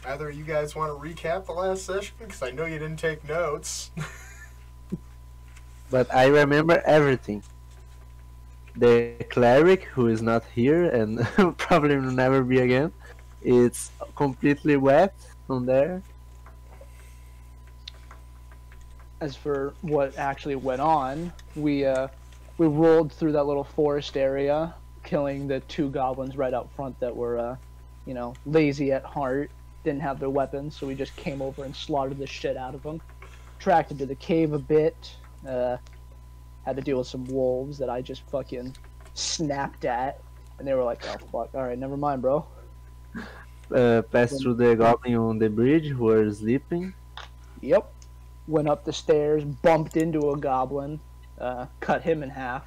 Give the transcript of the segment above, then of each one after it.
Either you guys want to recap the last session, because I know you didn't take notes. But I remember everything. The cleric, who is not here and probably will never be again, it's completely wet on there. As for what actually went on, we rolled through that little forest area, killing the 2 goblins right out front that were, lazy at heart, didn't have their weapons, so we just came over and slaughtered the shit out of them. Tracked into the cave a bit, had to deal with some wolves that I just fucking snapped at, and they were like, "Oh fuck, all right, never mind, bro." Passed through the goblin on the bridge who were sleeping. Yep. Went up the stairs, bumped into a goblin, cut him in half,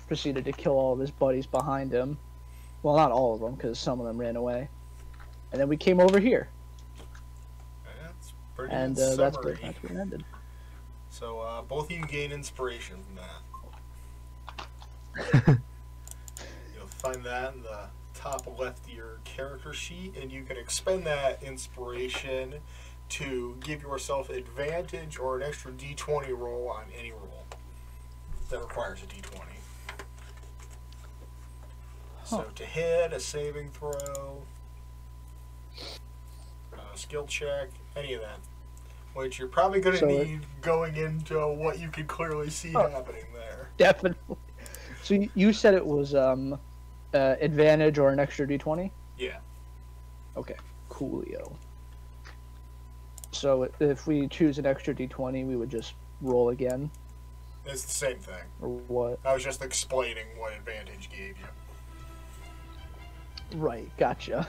proceeded to kill all of his buddies behind him. Well, not all of them, because some of them ran away. And then we came over here. That's pretty And good that's summary. where it ended. So both of you gain inspiration from that. You'll find that in the top left of your character sheet, and you can expend that inspiration to give yourself advantage or an extra d20 roll on any roll that requires a d20. So to hit, a saving throw, a skill check, any of that. Which you're probably going to need going into what you can clearly see happening there. Definitely. So you said it was advantage or an extra d20? Yeah. Okay, coolio. So if we choose an extra d20, we would just roll again? It's the same thing. Or what? I was just explaining what advantage gave you. Right, gotcha.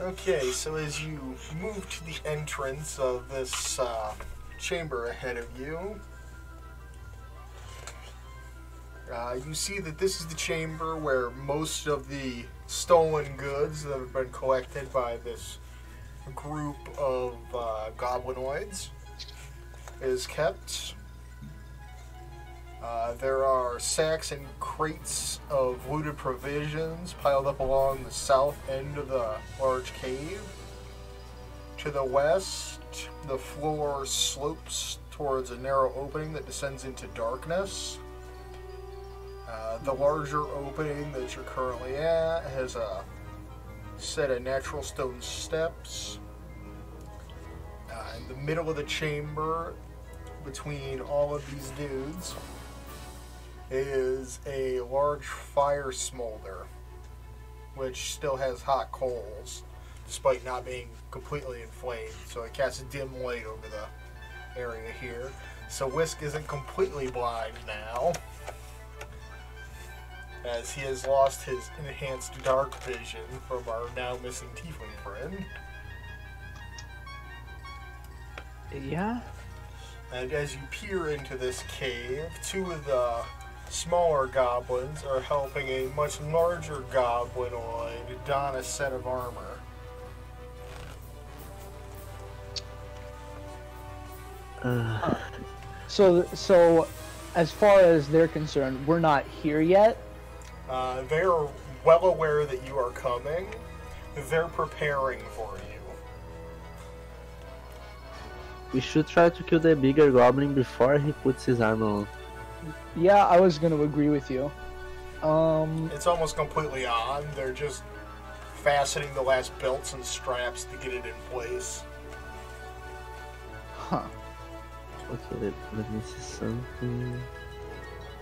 Okay, so as you move to the entrance of this chamber ahead of you, you see that this is the chamber where most of the stolen goods that have been collected by this group of goblinoids is kept. There are sacks and crates of looted provisions piled up along the south end of the large cave. To the west, the floor slopes towards a narrow opening that descends into darkness. The larger opening that you're currently at has a set of natural stone steps. In the middle of the chamber, between all of these dudes, is a large fire smolder, which still has hot coals, despite not being completely inflamed, so it casts a dim light over the area here. So Whisk isn't completely blind now, as he has lost his enhanced dark vision from our now missing tiefling friend. Yeah? And as you peer into this cave, 2 of the smaller goblins are helping a much larger goblinoid don a set of armor. So as far as they're concerned, we're not here yet? They're well aware that you are coming. They're preparing for you. We should try to kill the bigger goblin before he puts his armor on. Yeah, I was going to agree with you. It's almost completely on. They're just fastening the last belts and straps to get it in place. Huh. Okay, let me see something.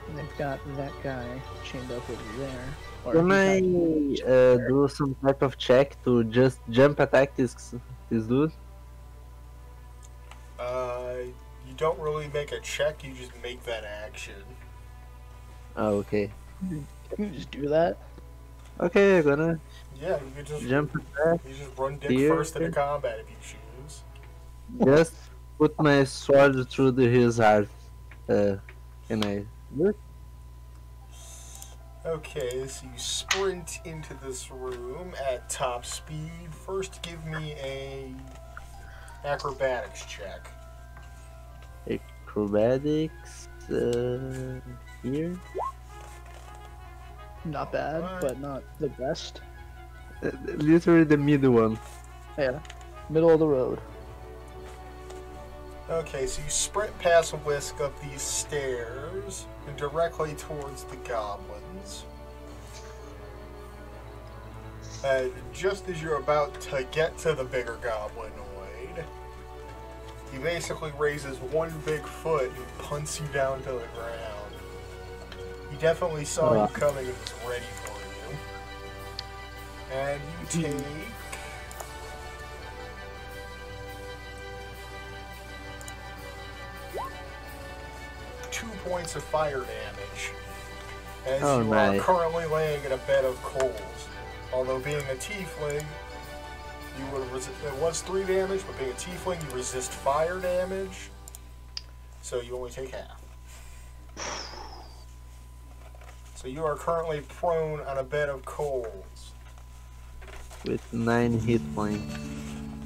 And they've got that guy chained up over there. Or Can I he's do some type of check to just jump attack this dude? You don't really make a check, you just make that action. Oh, okay. You can just do that? Okay, I'm gonna Yeah, you can just jump attack. You just run dick Here. first into combat if you choose. Just put my sword through his heart. Can I do it? Okay, so you sprint into this room at top speed. First, give me a acrobatics check. Acrobatics here. Not bad, Alright. but not the best. Literally the middle one. Yeah, middle of the road. Okay, so you sprint past a whisk up these stairs and directly towards the goblins. And just as you're about to get to the bigger goblinoid, he basically raises one big foot and punts you down to the ground. He definitely saw you coming and was ready for you. And you take 2 points of fire damage, as you are currently laying in a bed of coals. Although being a tiefling, you would resist. It was 3 damage, but being a tiefling, you resist fire damage, so you only take half. So you are currently prone on a bed of coals. With 9 hit points.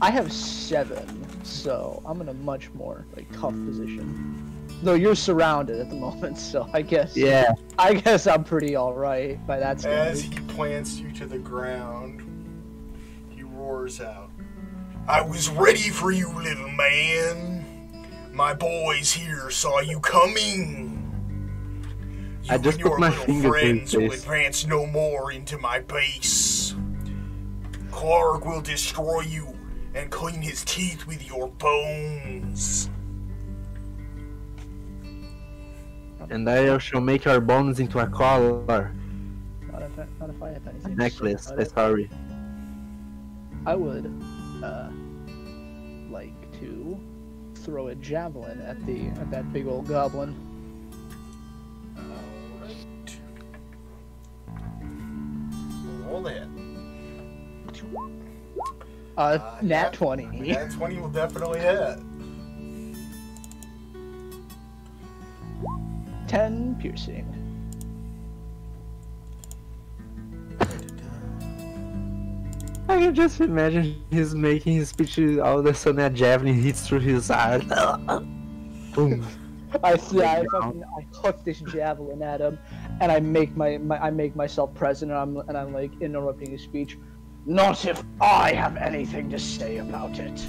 I have 7, so I'm in a much more like tough position. Though you're surrounded at the moment, so I guess. Yeah. I guess I'm pretty alright by that standard. As he plants you to the ground, he roars out, "I was ready for you, little man. My boys here saw you coming. You I just and your put my little finger to friends his will face. advance no more into my base. Klarg will destroy you and clean his teeth with your bones." And I shall make our bones into a collar. Not if I have anything. Necklace, to say about it. sorry. I would like to throw a javelin at that big old goblin. Alright. Roll it. Nat 20. Nat 20 will definitely hit. 10 piercing. I can just imagine he's making his speech, all of a sudden a javelin hits through his heart. Boom. I hook this javelin at him, and I make myself present, and I'm like interrupting his speech. Not if I have anything to say about it.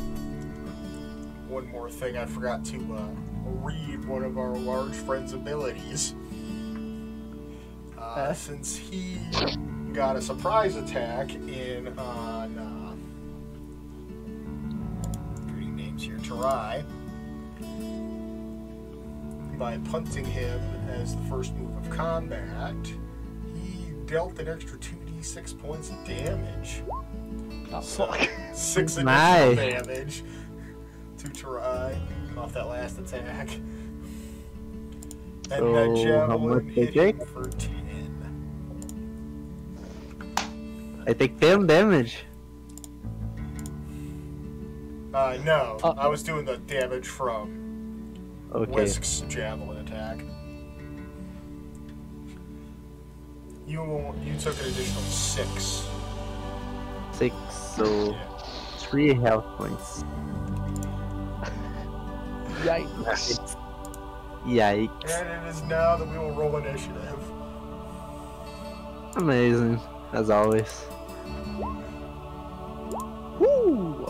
One more thing, I forgot to read one of our large friend's abilities. Since he got a surprise attack on reading names here, Tarai, by punting him as the first move of combat, he dealt an extra 2d6 points of damage. Oh, fuck. 6 additional damage to Tarai off that last attack. And So, that how javelin much hit they him for 10. I take 10 damage. No. I was doing the damage from Whisk's javelin attack. You took an additional 6. 6, so 3 health points. Yikes. Yikes. And it is now that we will roll initiative. Amazing, as always. Woo!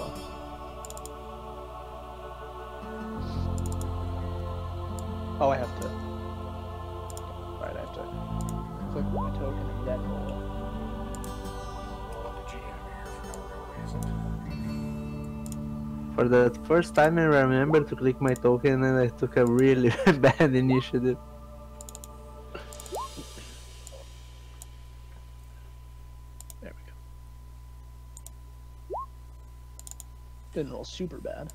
Oh, I have to. Alright, I have to click my token and then roll. Roll the GM here for no reason. For the first time I remember to click my token and I took a really bad initiative. There we go. Didn't roll super bad.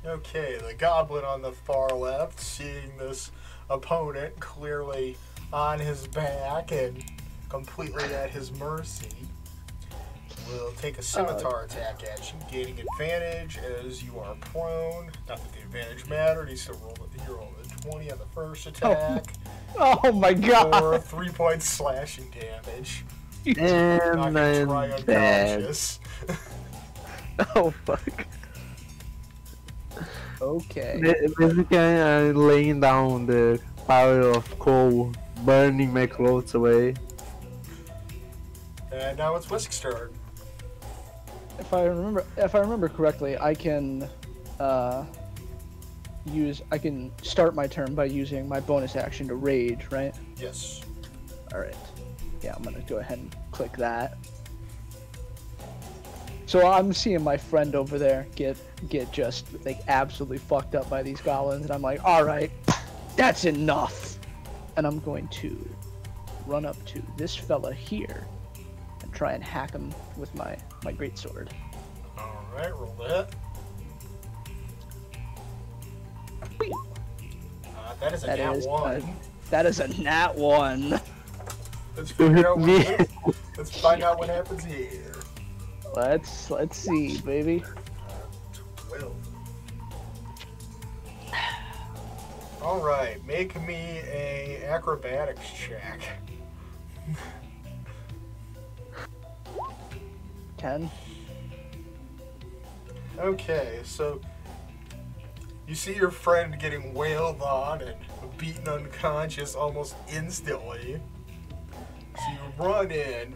Okay, the goblin on the far left, seeing this opponent clearly on his back and completely at his mercy, will take a scimitar attack at you, gaining advantage as you are prone. Not that the advantage mattered, he rolled a 20 on the first attack. Oh my god! For 3 points slashing damage. And Knocking I'm Try bad. unconscious. Oh fuck. Okay. Basically, I'm laying down the pile of coal, burning my clothes away. And now it's Whisk's turn. If I remember correctly, I can I can start my turn by using my bonus action to rage, right? Yes. All right. Yeah, I'm gonna go ahead and click that. So I'm seeing my friend over there get just like absolutely fucked up by these goblins, and I'm like, all right, that's enough. And I'm going to run up to this fella here and try and hack him with my greatsword. All right, roll that. That is a nat 1. That is a nat 1. Let's figure out let's find out what happens here. Let's see, baby. 12. All right, make me a acrobatics check. 10. Okay, so you see your friend getting wailed on and beaten unconscious almost instantly. So you run in,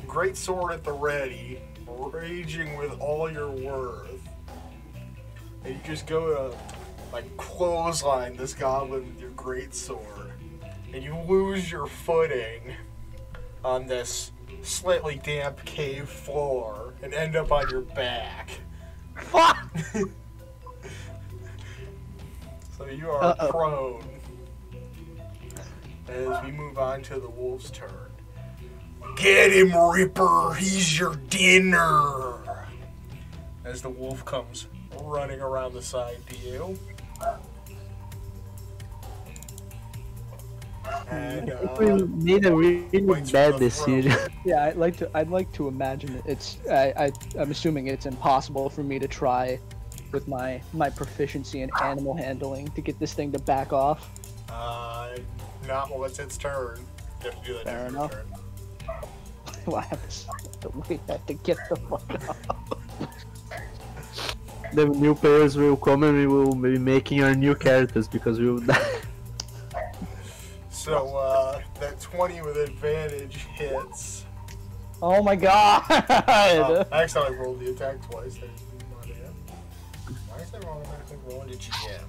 great sword at the ready, raging with all your worth. And you just go to, like, clothesline this goblin with your great sword. And you lose your footing on this slightly damp cave floor and end up on your back. Fuck! So you are prone. As we move on to the wolf's turn. Get him, Ripper! He's your dinner! As the wolf comes running around the side to you. And, We made a really waits for bad the decision. throat. Yeah, I'd like to imagine it's I'm assuming it's impossible for me to try with my proficiency in animal handling to get this thing to back off. Not while it's its turn. You have to do that Fair every enough. turn. Well, I have to wait to get the fuck up. The new players will come and we will be making our new characters because we will die. So, that 20 with advantage hits. Oh my god! I accidentally rolled the attack twice. I didn't want to. Why is that automatically rolling to GM?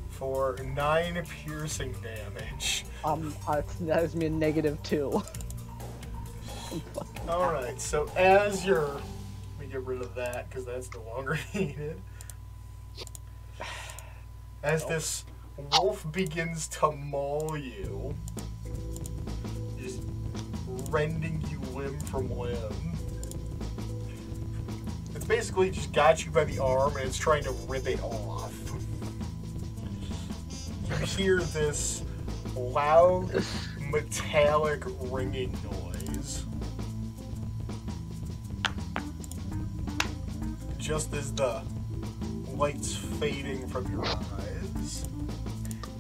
For 9 piercing damage. That is me a -2. Alright, so as you're... Let me get rid of that, because that's no longer needed. As this wolf begins to maul you, just rending you limb from limb. It's basically just got you by the arm and it's trying to rip it off. You hear this loud, metallic ringing noise. Just as the light's fading from your eyes.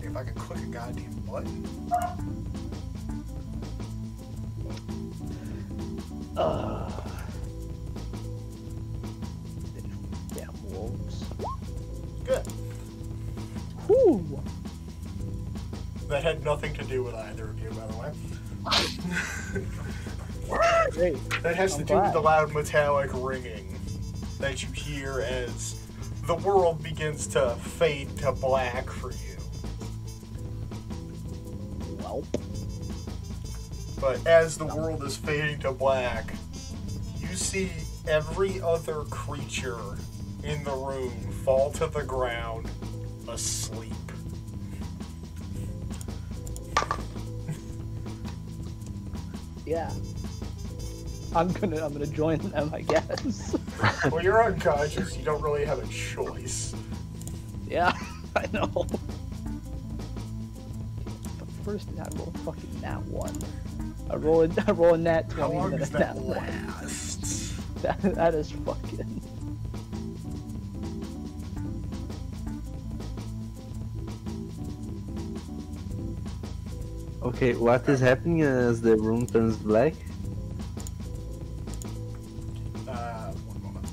If I could click a goddamn button. Damn wolves. Good. Whew. That had nothing to do with either of you, by the way. Great. That has I'm to do with glad. the loud metallic ringing that you hear as the world begins to fade to black for you. Welp. But as the world is fading to black, you see every other creature in the room fall to the ground asleep. Yeah. I'm gonna join them, I guess. Well, you're unconscious. You don't really have a choice. Yeah, I know. But first, I roll a fucking nat 1. I roll a nat 20 How long and then does a that nat 1. last? That is fucking. Okay, what is happening as the room turns black? One moment.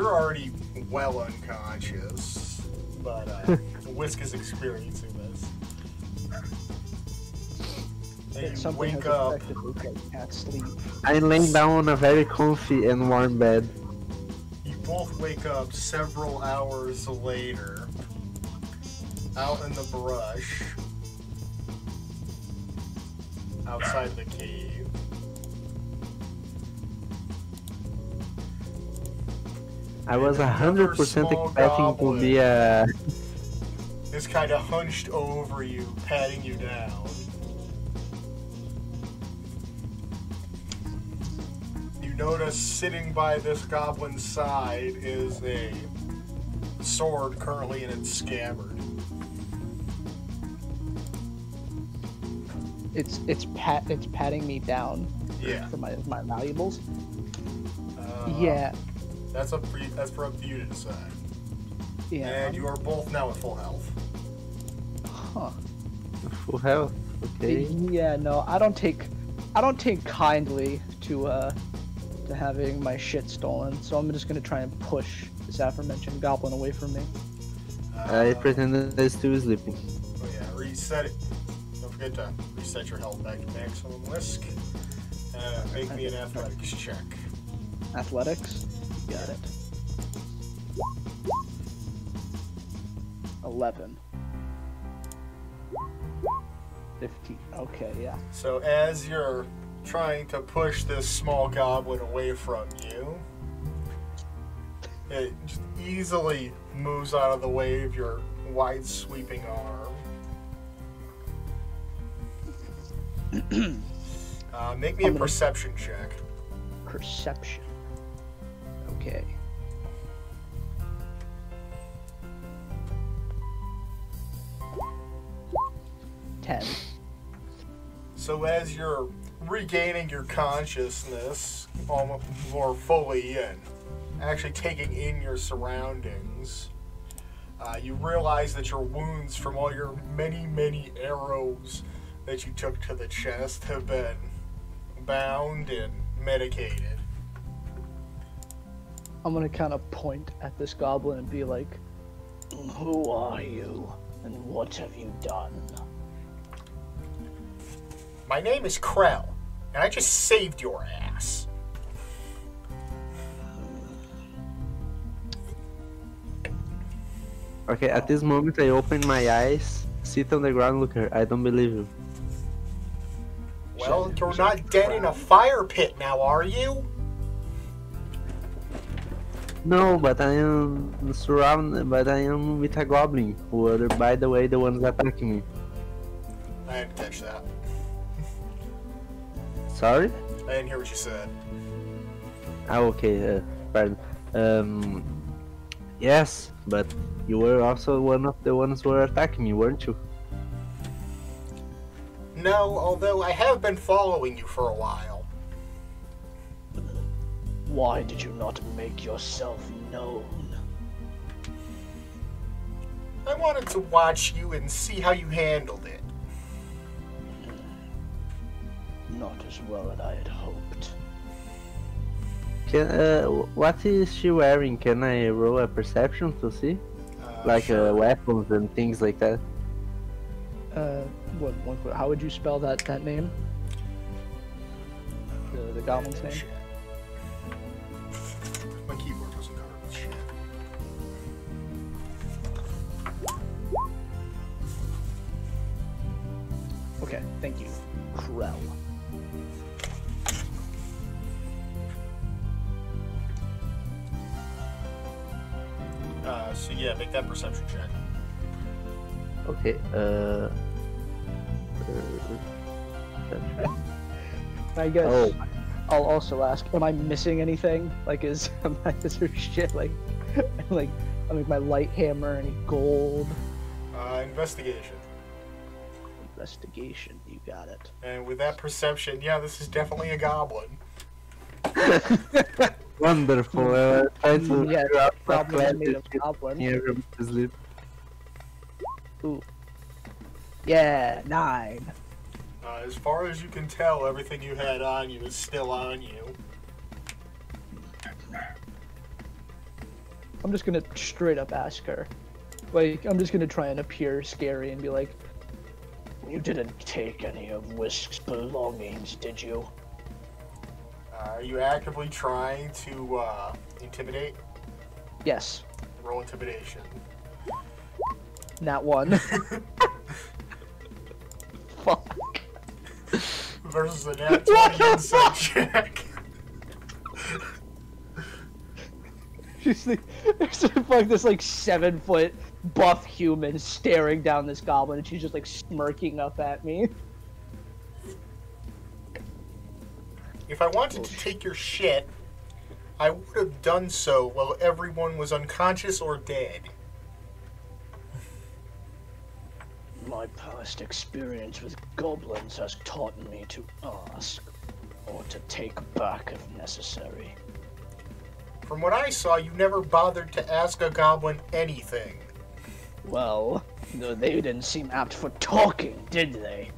you're already well unconscious, but Whisk is experiencing this. And It's you something wake has up. affected me 'cause I can't sleep. I'm laying down on a very comfy and warm bed. You both wake up several hours later, out in the brush, outside the cave. I was Another 100% small expecting to be a. Is kind of hunched over you, patting you down. You notice sitting by this goblin's side is a sword currently in its scabbard. It's patting me down Yeah. for my valuables. Uh, Yeah, That's up for you, that's for up to you to decide. yeah. And you are both now at full health. Huh. Full health. Okay. Yeah, no, I don't take kindly to having my shit stolen. So I'm just gonna try and push this aforementioned goblin away from me. I pretended I was still sleeping. Oh yeah, reset it. Don't forget to reset your health back to maximum Whisk. Make me an athletics check. Athletics. Got it. 11. 15. Okay, yeah. So as you're trying to push this small goblin away from you, it just easily moves out of the way of your wide sweeping arm. Make me a perception check. Perception. Okay. Ten. So as you're regaining your consciousness almost more fully and actually taking in your surroundings, you realize that your wounds from all your many arrows that you took to the chest have been bound and medicated. I'm gonna kind of point at this goblin and be like, "Who are you, and what have you done?" My name is Krell, and I just saved your ass. Okay, at this moment I open my eyes, sit on the ground, look at her. I don't believe you. Well, you're not dead in a fire pit now, are you? No, but I am surrounded, but I am with a goblin, who are, by the way, the ones attacking me. I didn't catch that. Sorry? I didn't hear what you said. Ah, okay, pardon. Yes, but you were also one of the ones who were attacking me, weren't you? No, although I have been following you for a while. Why did you not make yourself known? I wanted to watch you and see how you handled it. Not as well as I had hoped. Can, what is she wearing? Can I roll a perception to see? Like Sure. weapons and things like that. How would you spell that name? The goblin's name? Shit. My keyboard doesn't cover this shit. Okay, thank you. Krell. So yeah, make that perception check. Okay, I guess Oh. I'll also ask, am I missing anything? Like, is there shit like I make my light hammer, any gold? Investigation. Investigation, you got it. And with that perception, yeah, this is definitely a goblin. wonderful. Try to Yeah, figure out what probably class made is of fit goblin. in everyone to sleep. Ooh. Yeah, 9. As far as you can tell, everything you had on you is still on you. I'm just gonna straight up ask her. Like, I'm just gonna try and appear scary and be like, "You didn't take any of Whisk's belongings, did you?" Are you actively trying to intimidate? Yes. Roll intimidation. Not one. Fuck. Versus a nat 20 insight check. She's like, there's like this like 7-foot buff human staring down this goblin, and she's just like smirking up at me. If I wanted to take your shit, I would have done so while everyone was unconscious or dead. My past experience with goblins has taught me to ask, or to take back if necessary. From what I saw, you never bothered to ask a goblin anything. Well, no, they didn't seem apt for talking, did they?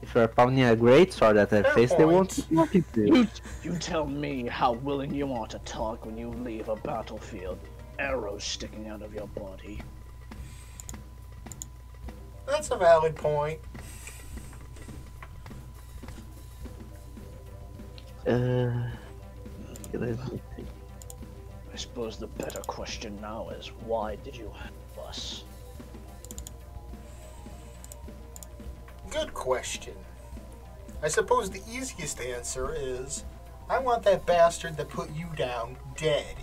If you're pounding a great sword at their Fair face, they won't point. be talking to you. You tell me how willing you are to talk when you leave a battlefield. Arrows sticking out of your body. That's a valid point. Let me think. I suppose the better question now is, why did you help us? Good question. I suppose the easiest answer is, I want that bastard that put you down dead.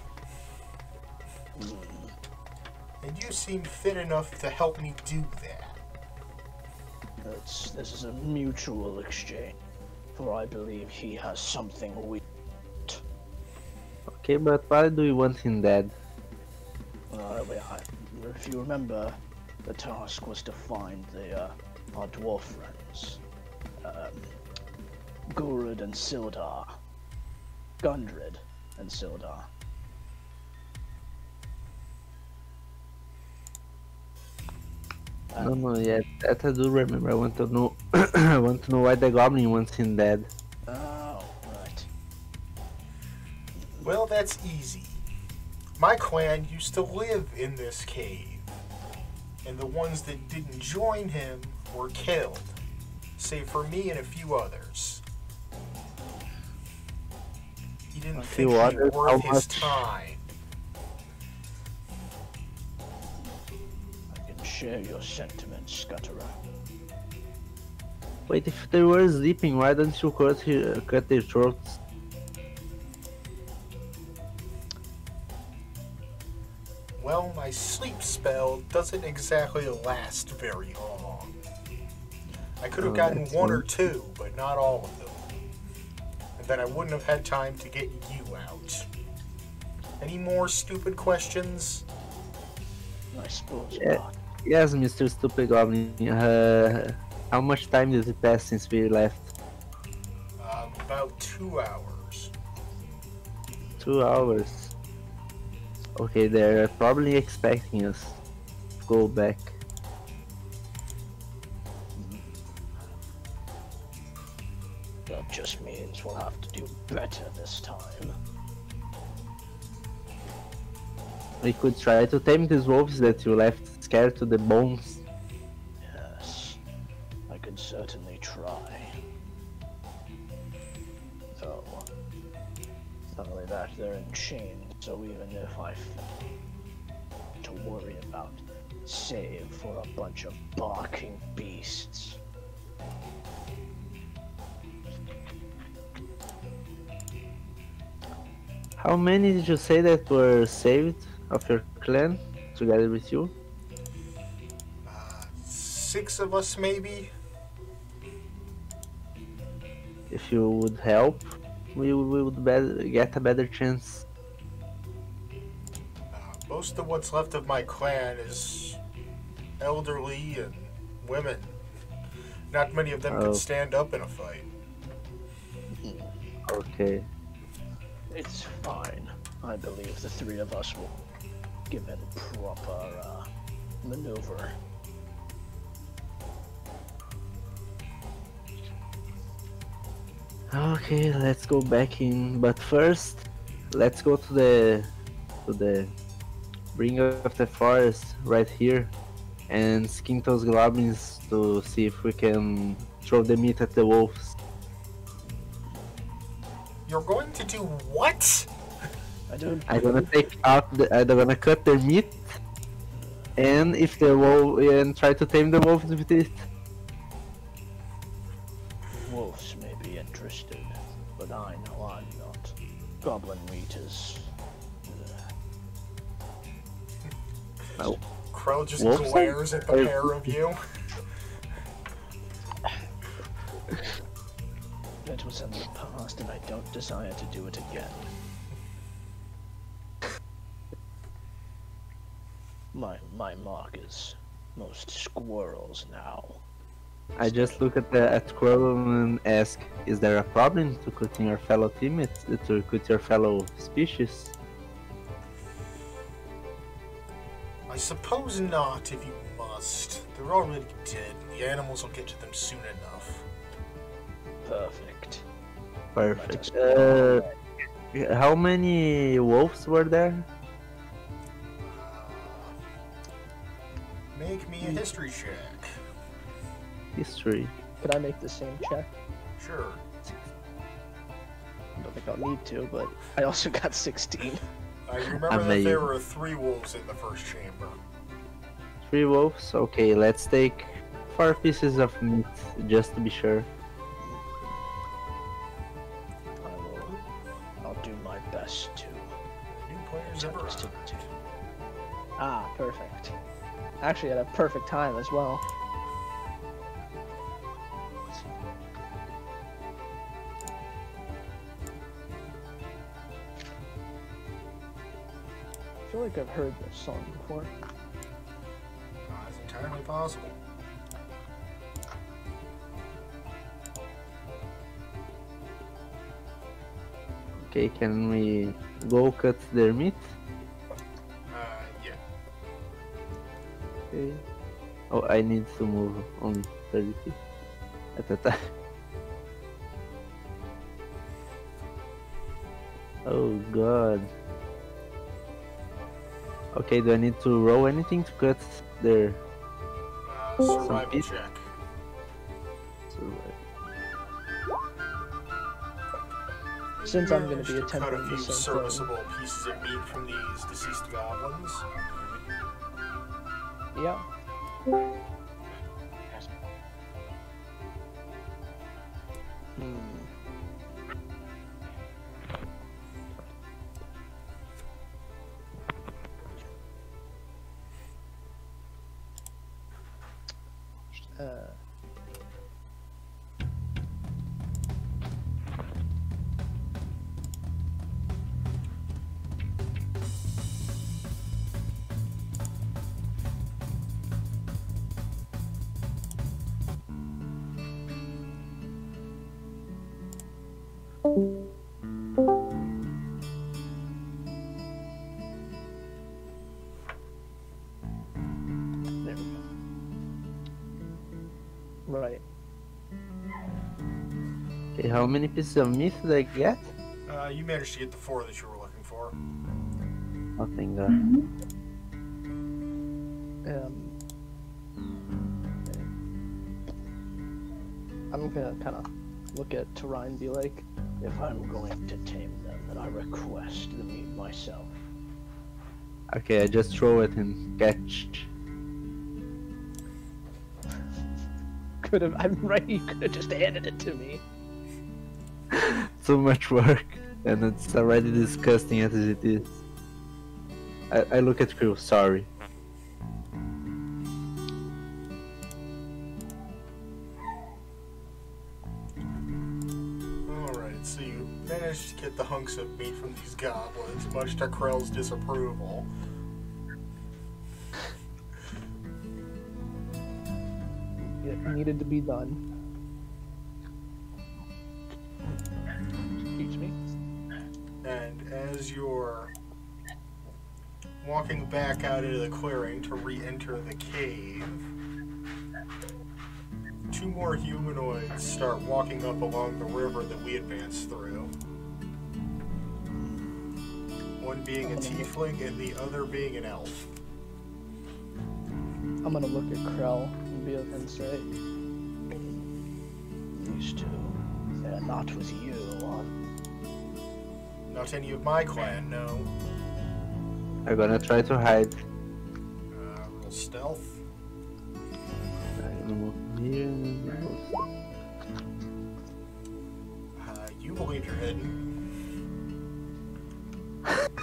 And you seem fit enough to help me do that. This is a mutual exchange, for I believe he has something we... Okay, but why do you want him dead? If you remember, the task was to find our dwarf friends. Gurud and Sildar. Gundred and Sildar. No, yeah, that I do remember. I want to know. I want to know why the goblin wants him dead. Oh, right. Well, that's easy. My clan used to live in this cave, and the ones that didn't join him were killed, save for me and a few others. He didn't think few it others? worth How his much? time. I can share your sentiments, Scutterer. Wait, if they were sleeping, why don't you cut their throats? Well, my sleep spell doesn't exactly last very long. I could have Oh, gotten that's one or fine. two, but not all of them. And then I wouldn't have had time to get you out. Any more stupid questions? I suppose Yeah. not. Yes, Mr. Stupid Goblin. How much time did it pass since we left? About 2 hours. 2 hours. Okay, they're probably expecting us to go back. That just means we'll have to do better this time. We could try to tame these wolves that you left scared to the bones. Yes, I could certainly try. Though, not only that, they're in chains, so even if I to worry about, save for a bunch of barking beasts. How many did you say that were saved of your clan together with you? 6 of us, maybe? If you would help, we would get a better chance. Most of what's left of my clan is elderly and women. Not many of them Oh. could stand up in a fight. Okay. It's fine. I believe the three of us will give it proper maneuver. Okay, let's go back in. But first, let's go to the brink of the forest right here and skin those goblins to see if we can throw the meat at the wolves. You're going to do what? I'm gonna I'm gonna cut their meat, and if the wolf and try to tame the wolves with it. Wolves may be interested, but I know I'm not. Goblin meat is... No. Crow just Wolves glares at the pair of you. That was in the past, and I don't desire to do it again. My mark is most squirrels now. I just look at Squirrel and ask, is there a problem to cutting your fellow teammates, to cut your fellow species? I suppose not, if you must. They're already dead. The animals will get to them soon enough. Perfect. Perfect. How many wolves were there? Make me a history check. History. Could I make the same check? Sure. I don't think I'll need to, but I also got 16. You remember that there were 3 wolves in the first chamber. 3 wolves? Okay, let's take 4 pieces of meat, just to be sure. I'll do my best to... New players ever arrived. Ah, perfect. Actually, at a perfect time as well. I feel like I've heard this song before. It's entirely possible. Okay, can we go cut their meat? Yeah. Okay. Oh, I need to move only 30 feet at a time. Oh god. Okay, do I need to roll anything to cut their Survival meat? check. Since I'm going to be Managed cut attempting a the few same thing. serviceable pieces of meat from these deceased goblins. Yeah. There we go. Right. Okay, how many pieces of meat did I get? You managed to get the 4 that you were looking for. Oh, thank god. I'm gonna kind of look at Tarai and be like, If I'm going to tame them, then I request the meat myself. Okay, I just throw it and catch. I'm right, you could have just handed it to me. Too much work, and it's already disgusting as it is. I look at Crew, sorry. Alright, so you managed to get the hunks of meat from these goblins, much to Krell's disapproval. It needed to be done. Excuse me. And as you're walking back out into the clearing to re-enter the cave, 2 more humanoids start walking up along the river that we advanced through. one being a tiefling and the other being an elf. I'm gonna look at Krell and say, These two, they're not with you. Not any of my clan, no. I'm gonna try to hide. Roll stealth. Here. You believe you're hidden.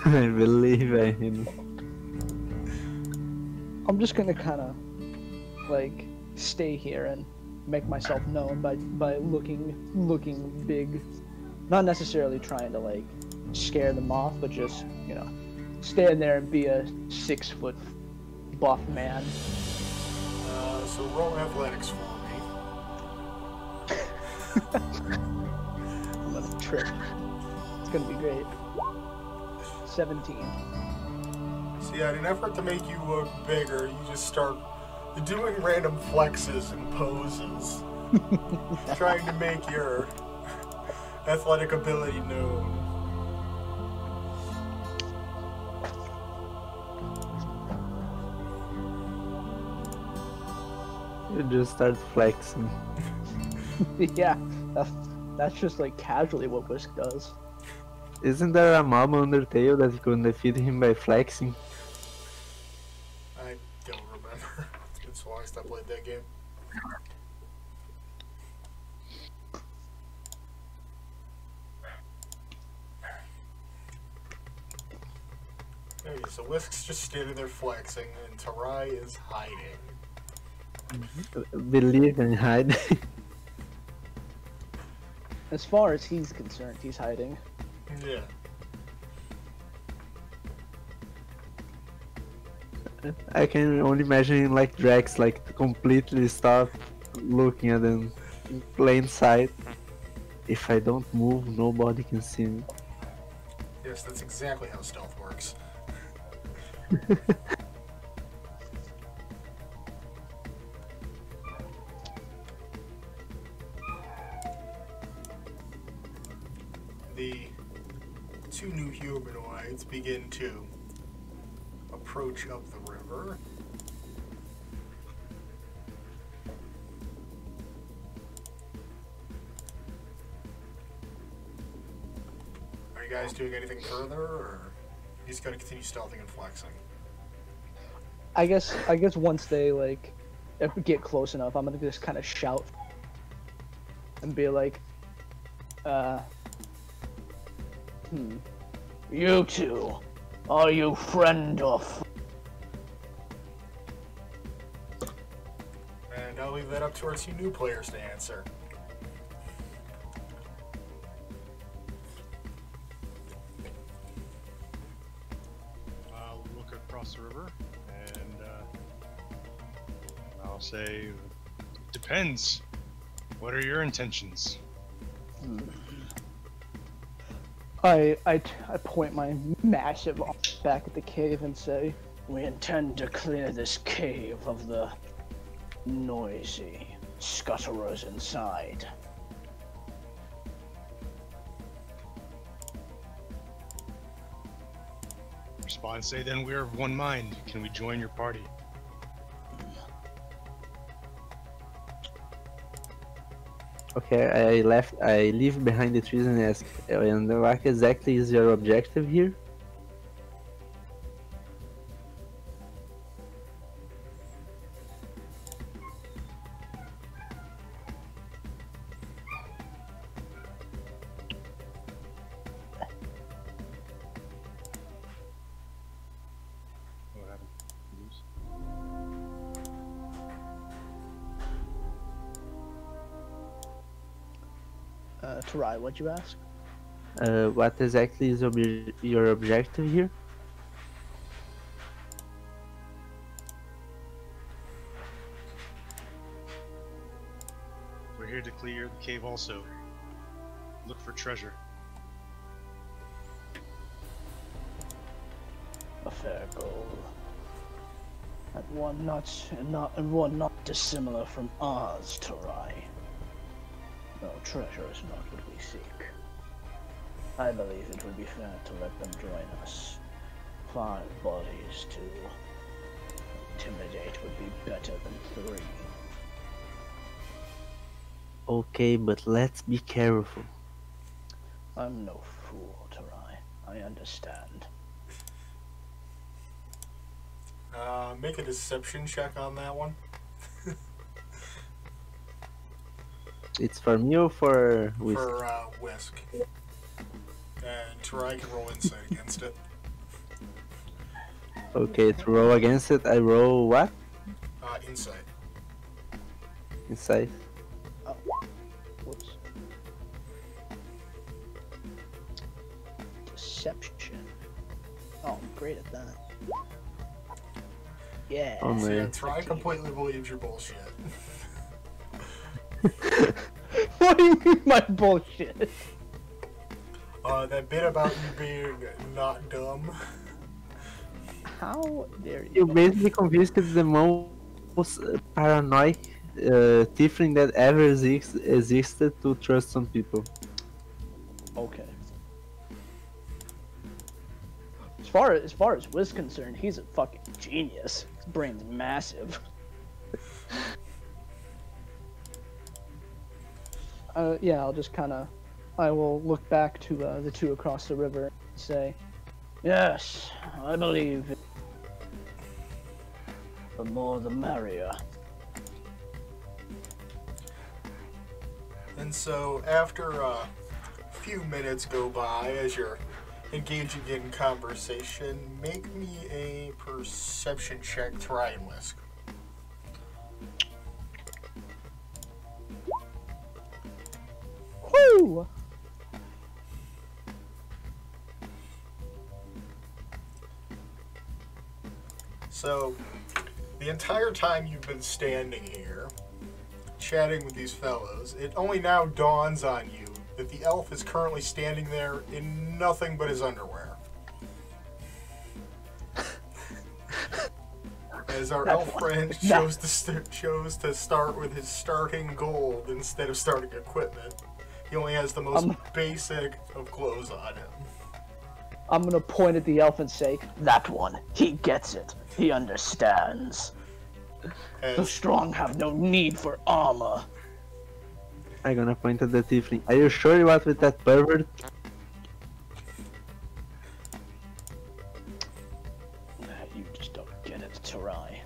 I believe I hid. I'm just gonna kind of like stay here and make myself known by looking big, not necessarily trying to like scare them off, but just, you know, stand there and be a 6 foot buff man. So roll athletics for me. I'm gonna trip. It's gonna be great. 17. So yeah, in an effort to make you look bigger, you just start doing random flexes and poses, trying to make your athletic ability known. You just start flexing. Yeah, that's just like casually what Whisk does. Isn't there a mob on Undertale that you can defeat him by flexing? I don't remember. It's been so long since I played that game. Okay, so Whisk's just standing there flexing, and Tarai is hiding. Believe and hide. As far as he's concerned, he's hiding. Yeah. I can only imagine like Drax like completely stop looking at them in plain sight. If I don't move, nobody can see me. Yes, that's exactly how stealth works. The two new humanoids begin to approach up the river. Are you guys doing anything further, or he's going to continue stealthing and flexing? I guess once they like get close enough, I'm gonna just kind of shout and be like, You two, are you friend or And I'll leave that up to our two new players to answer. I'll look across the river and I'll say, depends. What are your intentions? I point my massive arm back at the cave and say, We intend to clear this cave of the noisy scuttlers inside. Respond, say then we are of one mind. Can we join your party? Okay, I leave behind the trees and ask, and what exactly is your objective here? What happened? Lose? Tarai, what'd you ask? What exactly is your objective here? We're here to clear the cave also. Look for treasure. A fair goal. And one not dissimilar from ours, Tarai. No, treasure is not what we seek. I believe it would be fair to let them join us. 5 bodies to intimidate would be better than 3. Okay, but let's be careful. I'm no fool, Tarai. I understand. Make a deception check on that one. It's for me or for Whisk? For Whisk. And Tarai can roll insight against it. Okay, to roll against it, I roll what? Insight. Inside. Whoops. Deception. Oh, I'm great at that. Yeah. Oh So yeah, man. Tarai completely believes your bullshit. What do you mean my bullshit? That bit about you being not dumb. How dare you? You basically convinced the most paranoid tiefling that ever existed to trust some people. Okay. As far as Wiz concerned, he's a fucking genius. His brain's massive. Yeah, I'll just kind of, I will look back to the two across the river and say, Yes, I believe it. The more the merrier. And so, after a few minutes go by as you're engaging in conversation, make me a perception check, Tarai and Whisk. whoo! So, the entire time you've been standing here, chatting with these fellows, it only now dawns on you that the elf is currently standing there in nothing but his underwear. As our elf friend chose to start with his starting gold instead of starting equipment. He only has the most basic of clothes on him. I'm gonna point at the elf and say, That one, he gets it. He understands. The As strong have no need for armor. I'm gonna point at the tiefling. Are you sure you was with that pervert? You just don't get it, Tarai.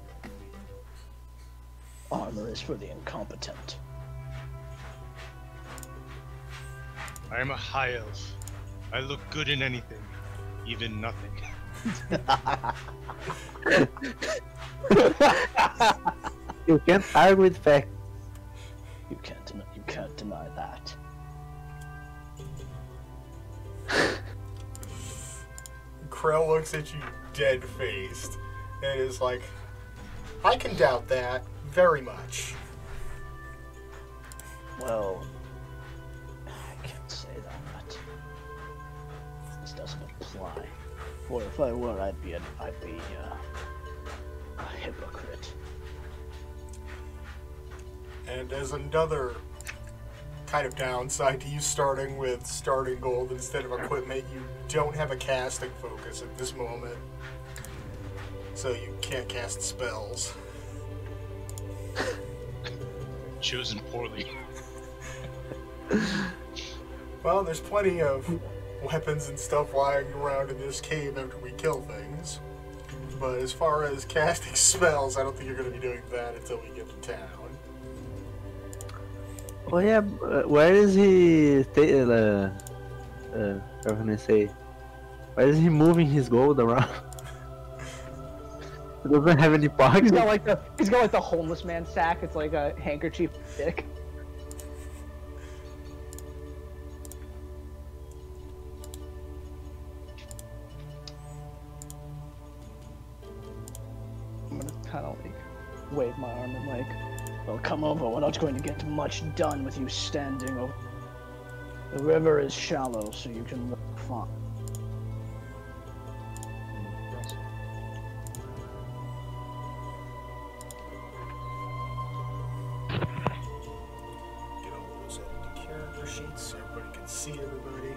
Armor is for the incompetent. I am a high elf. I look good in anything, even nothing. You can't argue with facts. You can't deny that. Krell looks at you dead-faced and is like, I can doubt that very much. Well, I can't say that. This doesn't apply. For if I were, I'd be a hypocrite. And as another kind of downside to you starting with starting gold instead of equipment, you don't have a casting focus at this moment. So you can't cast spells. Chosen poorly. Well, there's plenty of weapons and stuff lying around in this cave after we kill things. But as far as casting spells, I don't think you're going to be doing that until we get to town. Oh yeah, where is he? How can I say? Where is he moving his gold around? He doesn't have any pockets. he's got like the homeless man sack. It's like a handkerchief dick. I'm gonna kind of like wave my arm and like, Well, come over. We're not going to get much done with you standing over. The river is shallow, so you can walk far. Get all those into character sheets so everybody can see everybody.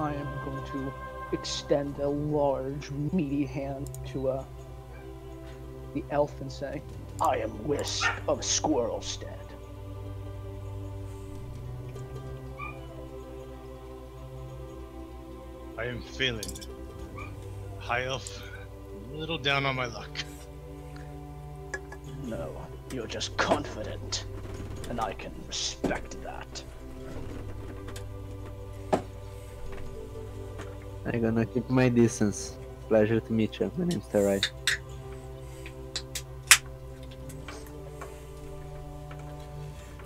I am going to extend a large, meaty hand to the elf and say, I am Whisk of Squirrelstead. I am feeling high elf, a little down on my luck. No, you're just confident, and I can respect that. I'm gonna keep my distance. Pleasure to meet you. My name's Terai.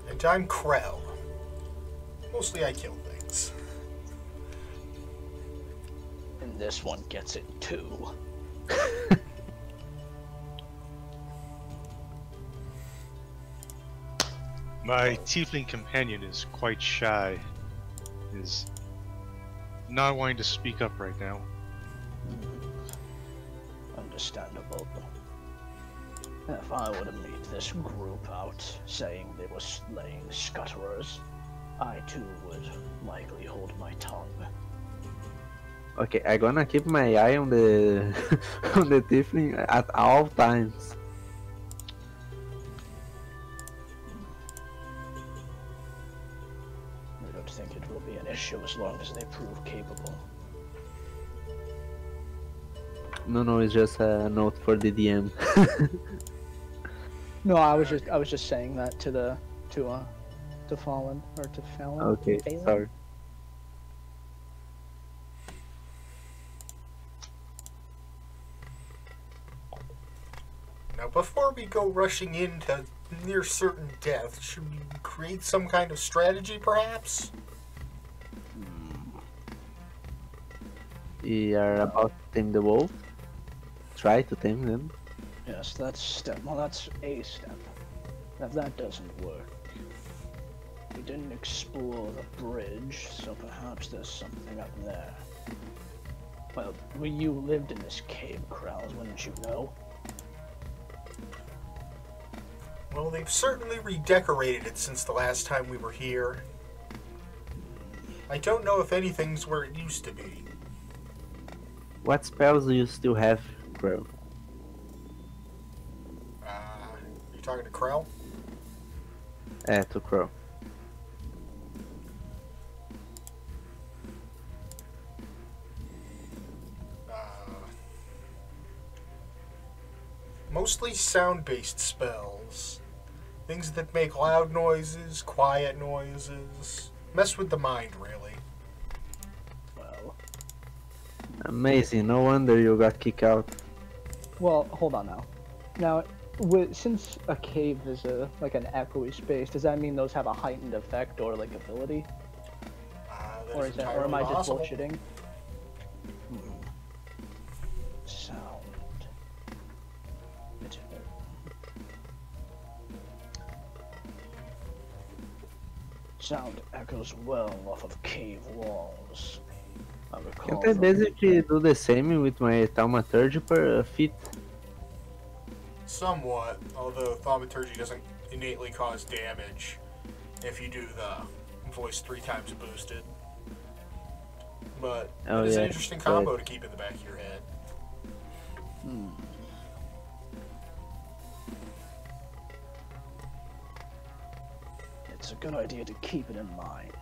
And I'm Krell. Mostly I kill things. And this one gets it too. My tiefling companion is quite shy. Is not wanting to speak up right now. Understandable. If I were to meet this group out saying they were slaying scutterers, I too would likely hold my tongue. Okay, I'm gonna keep my eye on the on the tiefling at all times. I don't think it will be an issue as long as they prove capable. No, it's just a note for the DM. No, I was just saying that to Fallen or to Fallon. Okay, Phelan? sorry. Now, before we go rushing into near certain death, should we create some kind of strategy, perhaps? We are about to tame the wolf. Try to tame them. Yes, that's step. Well, that's a step. If that doesn't work, we didn't explore the bridge, so perhaps there's something up there. Well, you lived in this cave, Krause, wouldn't you know? Well, they've certainly redecorated it since the last time we were here. I don't know if anything's where it used to be. What spells do you still have, bro? You talking to Krell? To Crow. Mostly sound-based spells. Things that make loud noises, quiet noises. Mess with the mind, really. Well, Amazing, no wonder you got kicked out. Well, hold on now. Now, since a cave is like an echoey space, does that mean those have a heightened effect or like ability? That Or is or am I just possible. bullshitting? sound. Sound echoes well off of cave walls. I recall Can't I from- basically do the same with my thaumaturgy per feat? Somewhat, although thaumaturgy doesn't innately cause damage if you do the voice 3 times boosted. But Oh, it is yeah, an interesting right. combo to keep in the back of your head. It's a good idea to keep it in mind.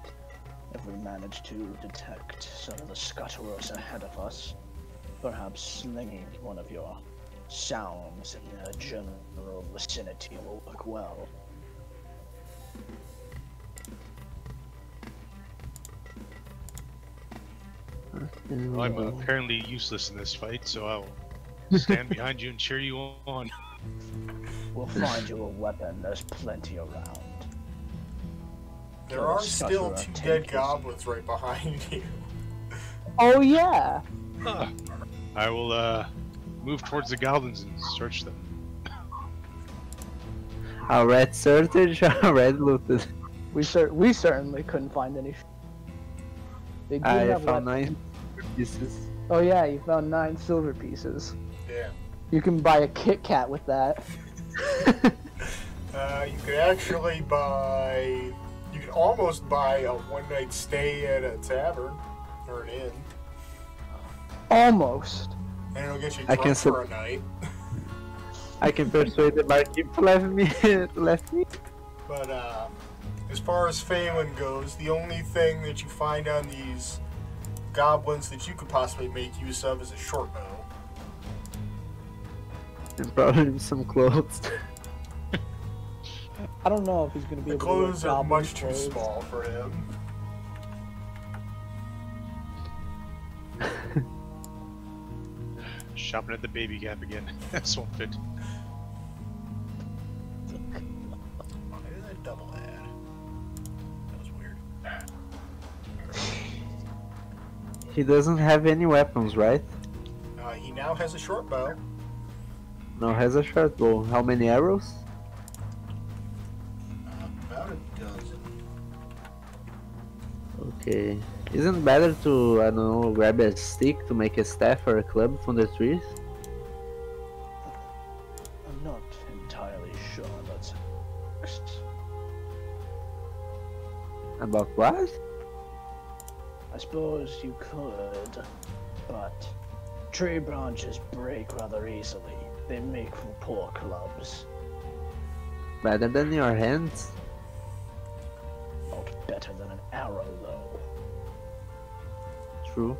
If we manage to detect some of the scutterers ahead of us, perhaps slinging one of your sounds in the general vicinity will work well. Well, I'm apparently useless in this fight, so I'll stand behind you and cheer you on. We'll find you a weapon, there's plenty around. There Oh, are such still a 2 take dead is- goblins right behind you. Oh yeah. Ah, I will move towards the goblins and search them. A red search, a red looted. We certainly couldn't find any. They do I have found weapons. 9 pieces. Oh yeah, you found 9 silver pieces. Yeah. You can buy a Kit Kat with that. You could actually buy... You could almost buy a one-night stay at a tavern. or an inn. Almost. And it'll get you I drunk can for a night. I can persuade the barkeep to let me. But as far as Phelan goes, the only thing that you find on these goblins that you could possibly make use of is a short bow. And probably some clothes. I don't know if he's gonna be The able to wear clothes are goblin much too clothes. small for him. Shopping at the Baby Gap again. This won't fit. Why did I double add? That was weird. He doesn't have any weapons, right? He now has a short bow. No, has a short bow. How many arrows? About a dozen. Okay. Isn't it better to, I don't know, grab a stick to make a staff or a club from the trees? I'm not entirely sure about About what? I suppose you could, but tree branches break rather easily. They make for poor clubs. Better than your hands? Not better than an arrow, though. True.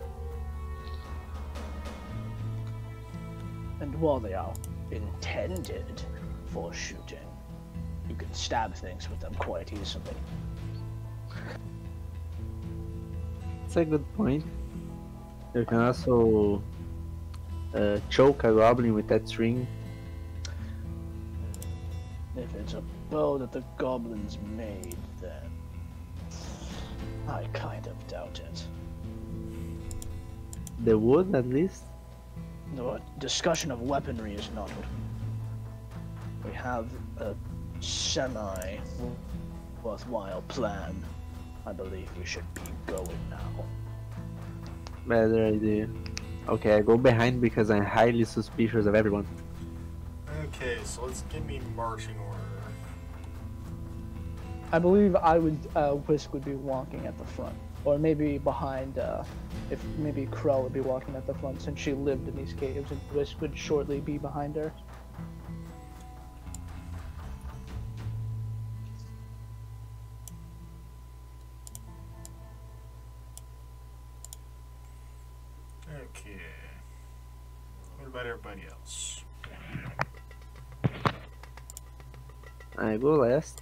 And while they are intended for shooting, you can stab things with them quite easily. That's a good point. You can also choke a goblin with that string. If it's a bow that the goblins made, then I kind of doubt it. The wood, at least? The discussion of weaponry is not what we have a semi-worthwhile plan. I believe we should be going now. Better idea. Okay, I go behind because I'm highly suspicious of everyone. Okay, so let's give me marching order. I believe Whisk would be walking at the front, or maybe behind. If maybe Krell would be walking at the front since she lived in these caves, and Whisk would shortly be behind her. Okay. What about everybody else? I go last.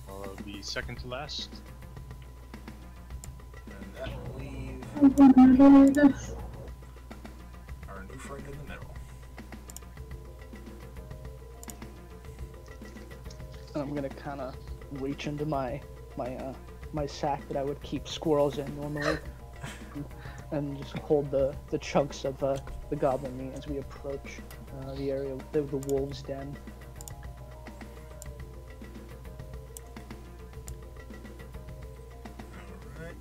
I'll be second to last. And that will leave our new friend in the middle. And I'm gonna kind of reach into my sack that I would keep squirrels in normally, and just hold the chunks of the goblin meat as we approach the area of the wolves' den. Alright.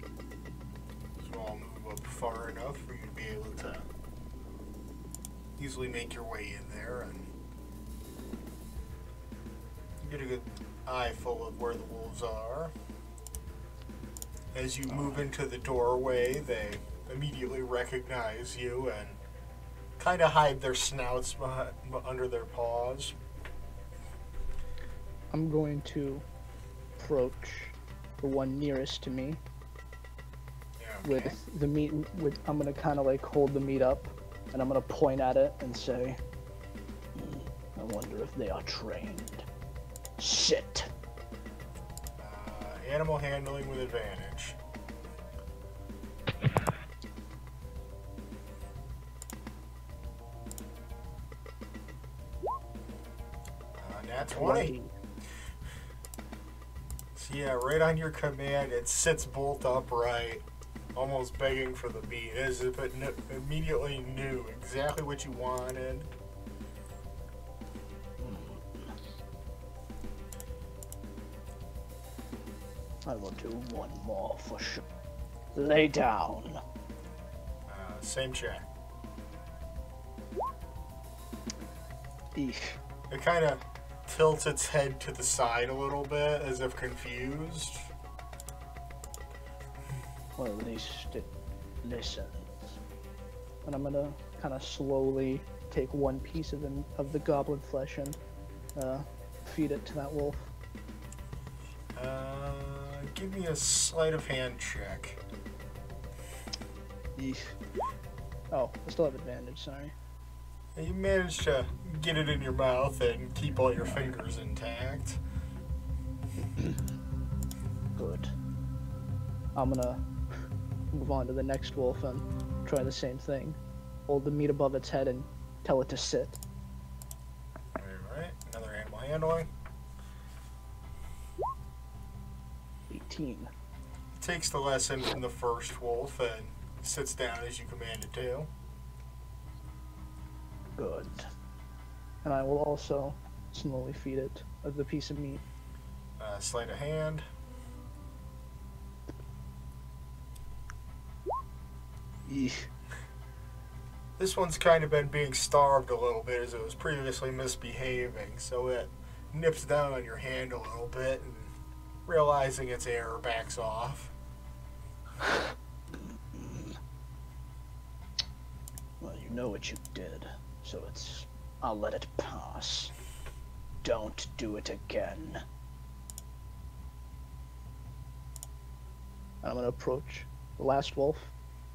So I'll move up far enough for you to be able to easily make your way in there and get a good eye full of where the wolves are. As you move into the doorway, they immediately recognize you and kind of hide their snouts under their paws. I'm going to approach the one nearest to me Yeah, okay. with the meat. I'm gonna kind of like hold the meat up, and I'm gonna point at it and say, I wonder if they are trained. Sit. Animal handling with advantage. Nat 20. So yeah, right on your command, it sits bolt upright, almost begging for the beat, as if it immediately knew exactly what you wanted. I will do one more for sure. Lay down. Same check. "Eesh." It kind of tilts its head to the side a little bit, as if confused. Or at least it listens. And I'm gonna kind of slowly take one piece of the goblin flesh and feed it to that wolf. Give me a sleight of hand check. Oh, I still have advantage, sorry. You managed to get it in your mouth and keep all your fingers intact. Good. I'm gonna move on to the next wolf and try the same thing. Hold the meat above its head and tell it to sit. Alright, another animal handling. 18. Takes the lesson from the first wolf and sits down as you command it to. Good. And I will also slowly feed it of the piece of meat. Sleight of hand. This one's kind of been being starved a little bit as it was previously misbehaving, so it nips down on your hand a little bit and, realizing its error, backs off. Well, you know what you did, so I'll let it pass. Don't do it again. I'm gonna approach the last wolf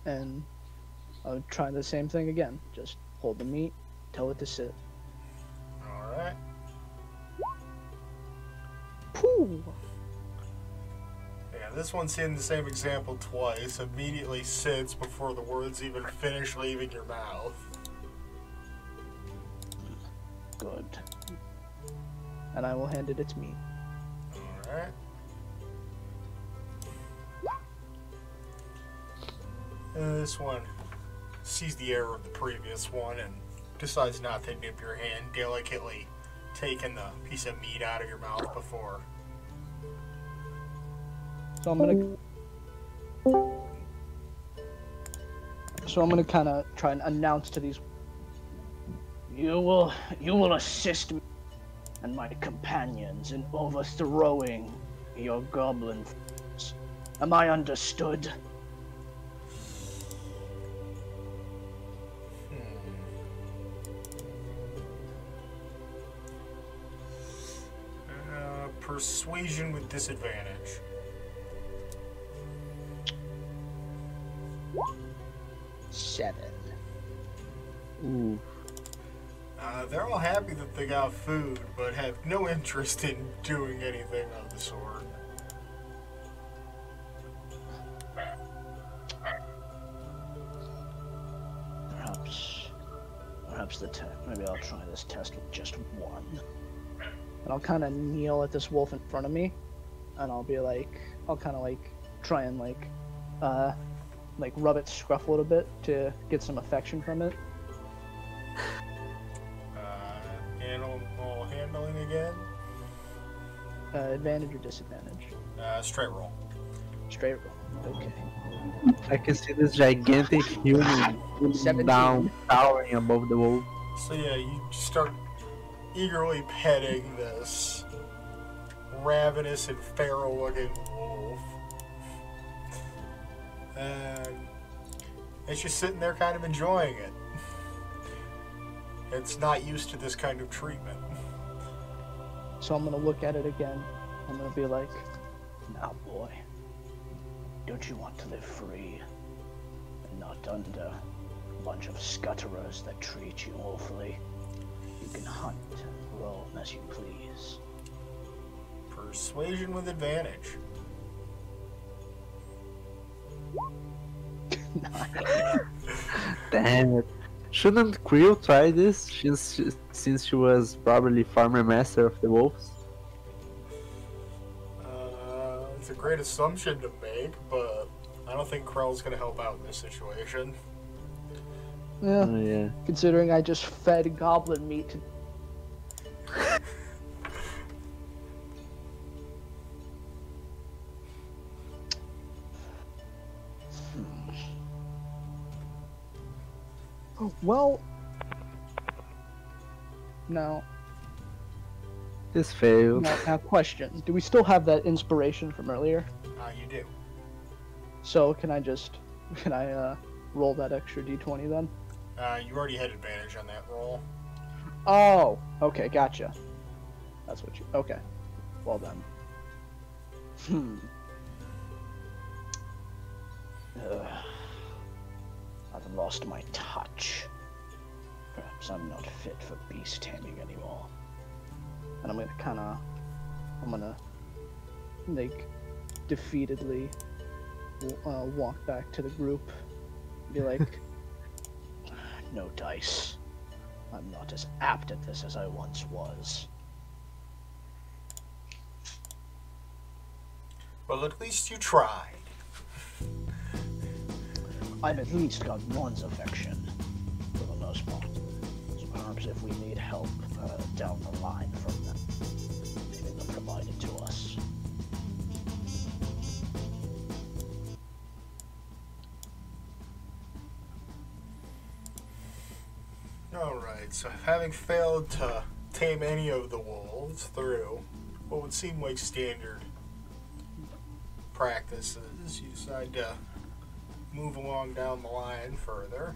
and I'll try the same thing again. Just hold the meat, tell it to sit. Alright. Pooh! Yeah, this one's seen the same example twice, immediately sits before the words even finish leaving your mouth. Good. And I will hand it its meat. Alright. This one sees the error of the previous one and decides not to nip your hand, delicately taking the piece of meat out of your mouth before. So I'm gonna kind of try and announce to these. You will assist me and my companions in overthrowing your goblin friends. Am I understood? Persuasion with disadvantage. Seven. Ooh. They're all happy that they got food, but have no interest in doing anything of the sort. Perhaps maybe I'll try this test with just one. And I'll kind of kneel at this wolf in front of me, and I'll be like, I'll kind of like try and like rub its scruff a little bit to get some affection from it. Animal handling again. Advantage or disadvantage? Straight roll. Straight roll. Okay. I can see this gigantic human 17. down, towering above the wolf. So yeah, you start eagerly petting this ravenous and feral-looking wolf, and it's just sitting there kind of enjoying it. It's not used to this kind of treatment. So I'm gonna look at it again. I'm gonna be like, Now, boy, don't you want to live free and not under a bunch of scutterers that treat you awfully? You can hunt and roam as you please. Persuasion with advantage. Damn it. Shouldn't Creel try this since she was probably farmer master of the wolves? It's a great assumption to make, but I don't think Krell's gonna help out in this situation. yeah. Oh, yeah. Considering I just fed goblin meat to well, now This failed. question: do we still have that inspiration from earlier? You do. So can I roll that extra d20 then? You already had advantage on that roll. Oh, okay, gotcha. That's what you. Okay, well then. I've lost my touch. Perhaps I'm not fit for beast taming anymore. And I'm gonna like defeatedly walk back to the group, be like, No dice. I'm not as apt at this as I once was. Well, at least you tried. I've at least got one's affection, for the most part. So perhaps if we need help down the line from them, maybe they'll provide it to us. Alright, so having failed to tame any of the wolves through what would seem like standard practices, you decide to move along down the line further.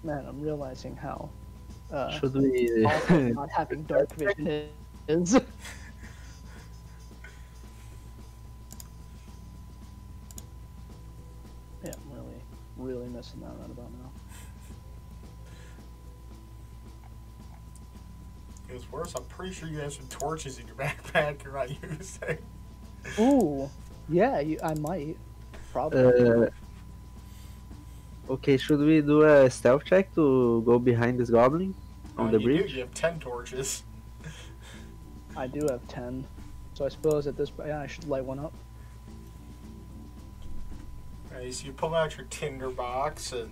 man, I'm realizing how Should we? awful not having dark vision is. Yeah, I'm really missing that right about now. It was worse, I'm pretty sure you have some torches in your backpack you're not using. Ooh, yeah, I might, probably. Okay, should we do a stealth check to go behind this goblin on the you bridge? Do. You have 10 torches. I do have 10, so I suppose at this point, yeah, I should light one up. Alright, so you pull out your tinder box and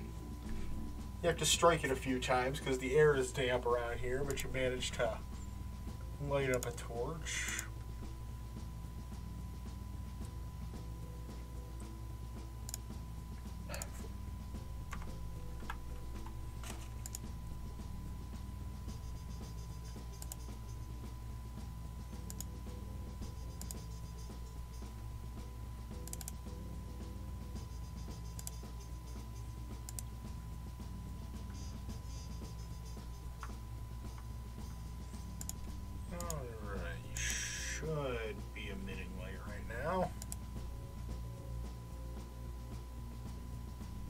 you have to strike it a few times because the air is damp around here, but you manage to light up a torch. Alright, you should be emitting light right now.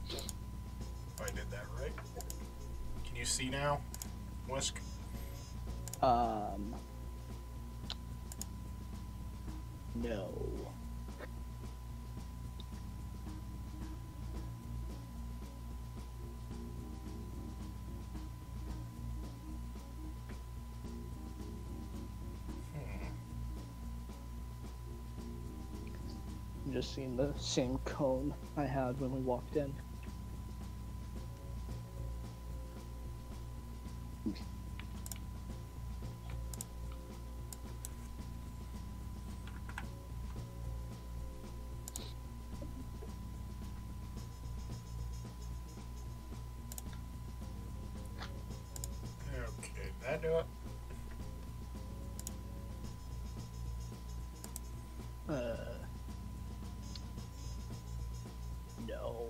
If I did that right. Can you see now, Whisk? No. I'm just seeing the same cone I had when we walked in. Okay, that do it? No.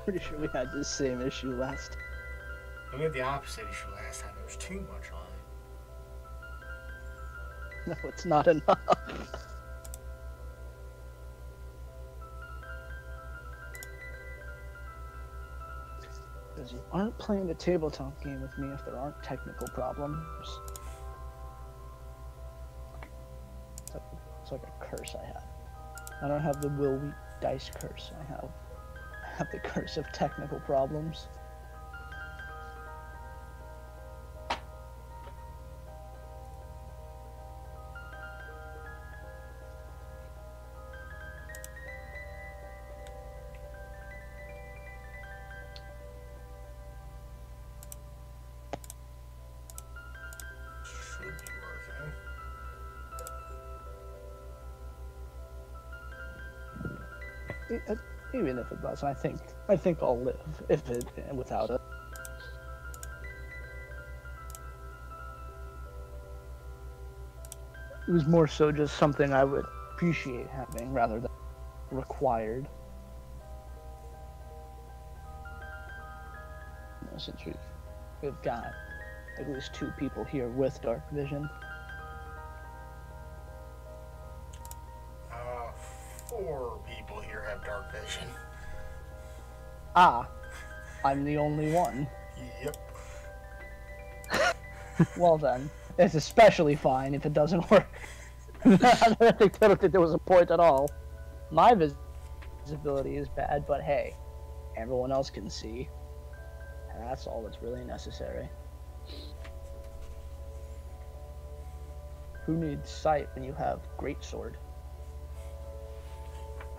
Pretty sure we had the same issue last. We had the opposite issue last time. There was too much light. No, it's not enough. Because you aren't playing a tabletop game with me if there aren't technical problems. It's like a curse I have. I don't have the Will Wheat dice curse. I have the curse of technical problems. Even if it doesn't, I think I'll live if it without it. It was more so just something I would appreciate having rather than required. Since we've got at least 2 people here with dark vision. 4 people here have dark vision. Ah, I'm the only one. Yep. Well then, it's especially fine if it doesn't work. I don't think there was a point at all. My visibility is bad, but hey, everyone else can see. And that's all that's really necessary. Who needs sight when you have greatsword?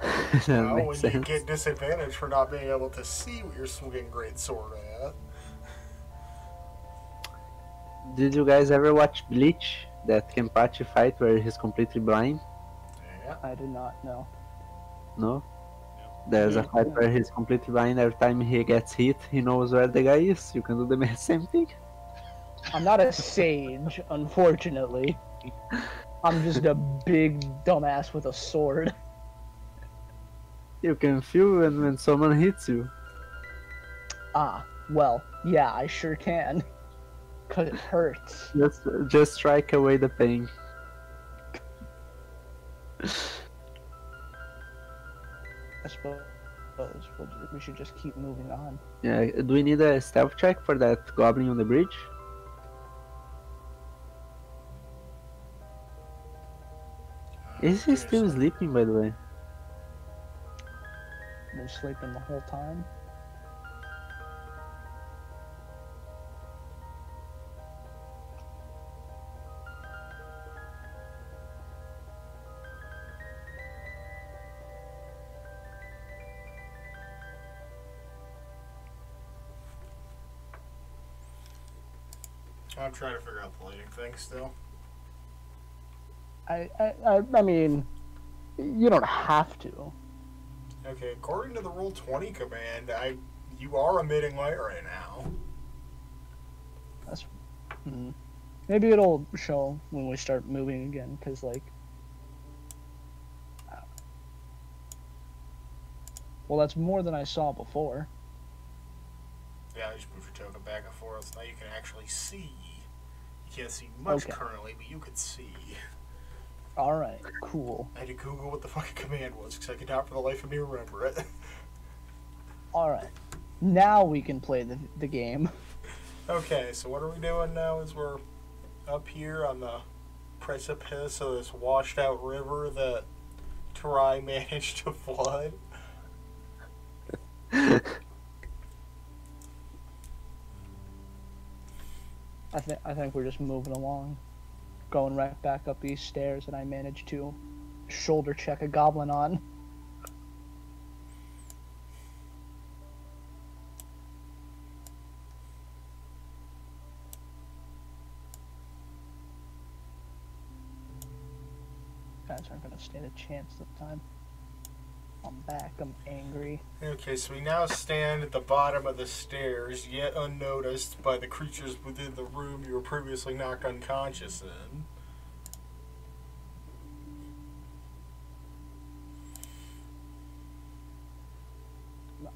That Well, when makes you sense. get disadvantage for not being able to see what you're swinging great sword at. Did you guys ever watch Bleach? That Kenpachi fight where he's completely blind? Yeah. I do not know. No? There's a fight where he's completely blind. Every time he gets hit, he knows where the guy is. You can do the same thing. I'm not a sage, unfortunately. I'm just a big dumbass with a sword. You can feel when someone hits you. Ah, well, yeah, I sure can. 'Cause it hurts. Just strike away the pain. I suppose we should just keep moving on. Yeah, do we need a stealth check for that goblin on the bridge? Is he still sleeping, by the way? Been sleeping the whole time. I'm trying to figure out the lighting thing still. I mean, you don't have to. Okay, according to the Roll 20 command, you are emitting light right now. That's maybe it'll show when we start moving again, because like, well, that's more than I saw before. Yeah, I just moved your token back and forth. Now you can actually see. You can't see much Okay. currently, but you can see. All right, cool. I had to Google what the fucking command was because I could not for the life of me remember it. All right, now we can play the game. Okay, so what are we doing now is we're up here on the precipice of this washed out river that Tarai managed to flood. I think we're just moving along, going right back up these stairs that I managed to shoulder check a goblin on. Guys aren't gonna stand a chance this time. I'm back. I'm angry. Okay, so we now stand at the bottom of the stairs, yet unnoticed by the creatures within the room you were previously knocked unconscious in.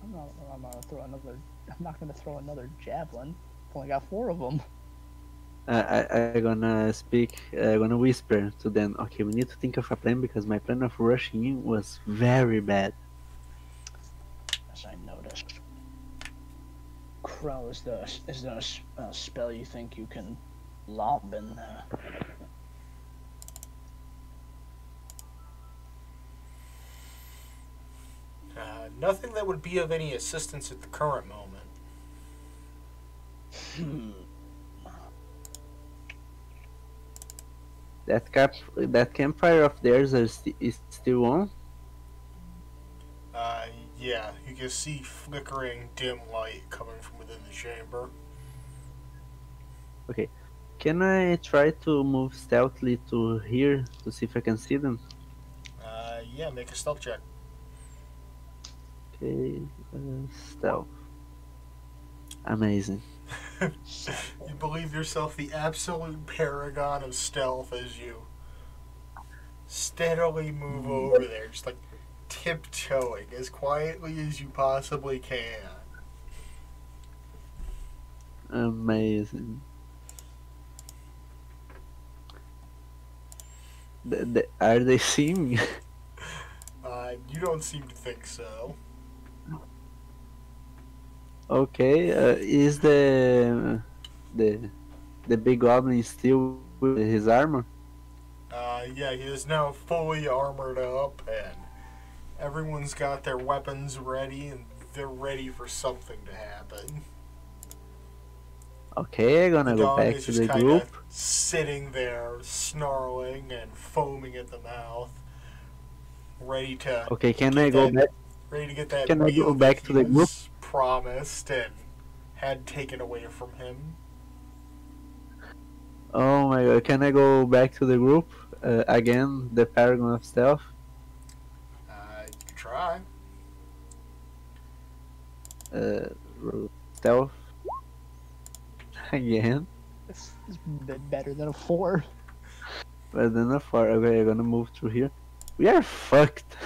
I'm not gonna throw another javelin. I've only got 4 of them. I'm gonna speak, gonna whisper to them, okay, we need to think of a plan because my plan of rushing in was very bad. As I noticed. Crow, is there a spell you think you can lob in there? Nothing that would be of any assistance at the current moment. That campfire of theirs is still on? Yeah, you can see flickering dim light coming from within the chamber. Okay. Can I try to move stealthily to here to see if I can see them? Yeah, make a stealth check. Okay, stealth. Amazing. You believe yourself the absolute paragon of stealth as you steadily move over there, just like tiptoeing as quietly as you possibly can. Amazing. Are they seeing me? You don't seem to think so. Okay, is the the big goblin still with his armor? Yeah, he is now fully armored up, and everyone's got their weapons ready, and they're ready for something to happen. Okay, I'm The gonna go dog back is to just the kind group. of sitting there, snarling and foaming at the mouth, ready to Okay, can get I go that, back? ready to get that Can I meal go back that to he the group? was promised and had taken away from him. Oh my god, can I go back to the group? Again, the Paragon of Stealth? You can try. Uh, stealth? Again? It's a bit better than a 4. But then a 4. Okay, I'm gonna move through here. We are fucked.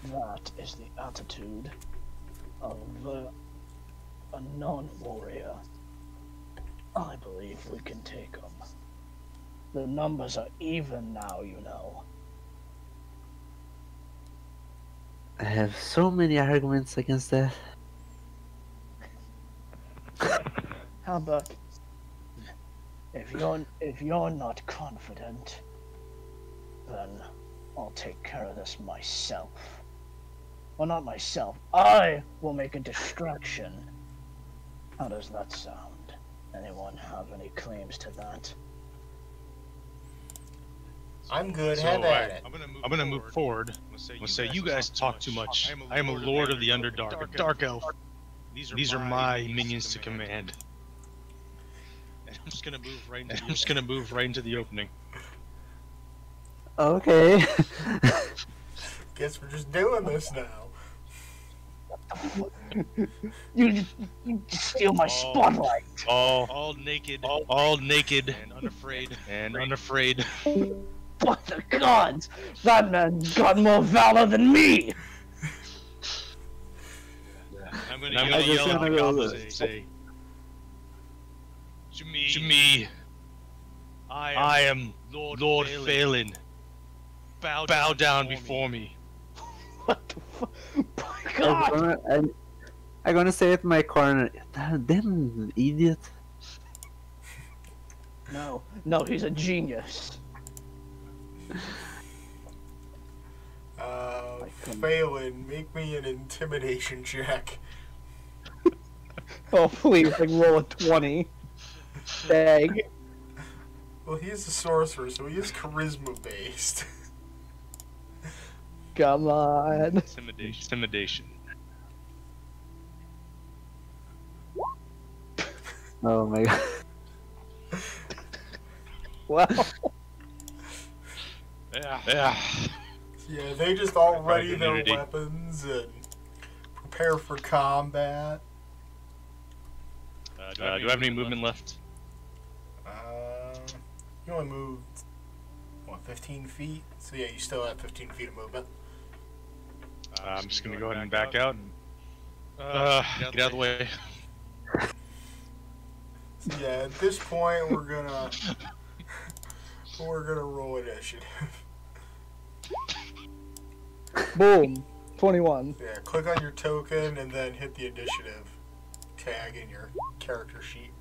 That is the attitude of a non-warrior. I believe we can take them. The numbers are even now, you know. I have so many arguments against that. How about if you're not confident, then I'll take care of this myself. Well, not myself. I will make a distraction. How does that sound? Anyone have any claims to that? I'm good. So Have at it. I'm gonna move forward. I'm gonna say you guys talk too much. I am a lord of the Underdark, a dark elf. These are my minions to command. And I'm just gonna move right into the opening. Okay. Guess we're just doing this now. You just steal my spotlight. All naked, and unafraid. By the gods, that man's got more valor than me. I'm gonna yell at the goblins and say, to me, I am Lord Phelan. Bow down before me. What the fuck? My god! I'm gonna stay at my corner. Damn idiot. No, he's a genius. Phelan, make me an intimidation check. Oh, please, like, roll a 20. Dang. Well, he's a sorcerer, so he is charisma based. Come on. Intimidation. Oh my god. Well, Yeah. Yeah, they just all ready their Immunity. weapons and prepare for combat. Do I have any movement left? You only moved, 15 feet? So yeah, you still have 15 feet of movement. I'm just gonna go ahead and back out and get out of the way. So yeah, at this point we're gonna roll initiative. boom. 21. Yeah, click on your token and then hit the initiative tag in your character sheet.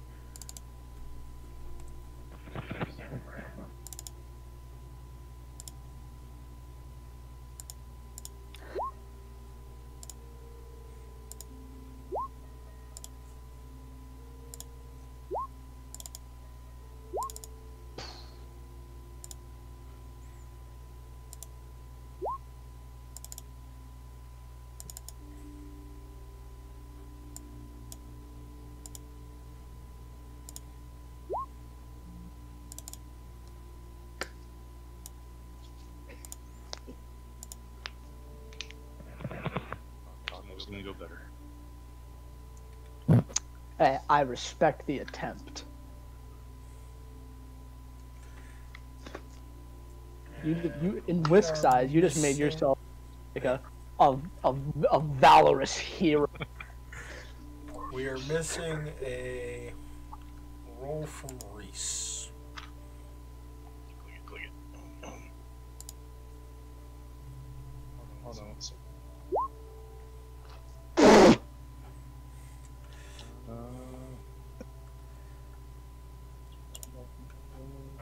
gonna go better. Hey, I respect the attempt. You in Whisk's eyes, you just made yourself like a valorous hero. We are missing a roll from Reese. Click it. Hold on.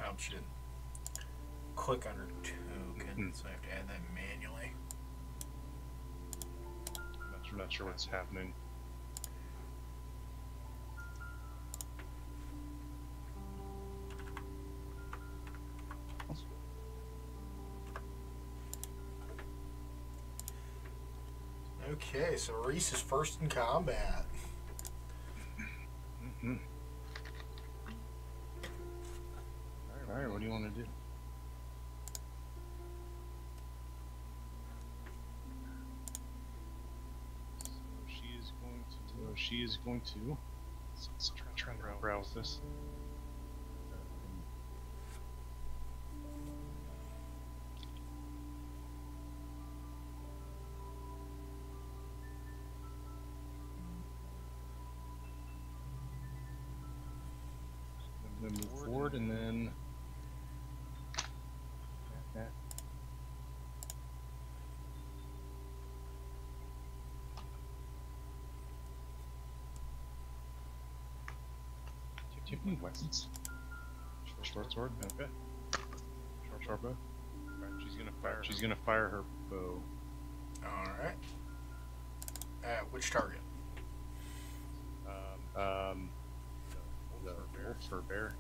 Option. Click under token, so I have to add that manually. I'm not sure what's happening. Okay, so Reese is first in combat. Alright, what do you want to do? She is going to. Let's try and browse this. I'm gonna move forward and then. Okay. Do you have any weapons? Short sword? Okay. Short bow? Alright, she's gonna fire her bow. Alright. Which target? The wolf or bear?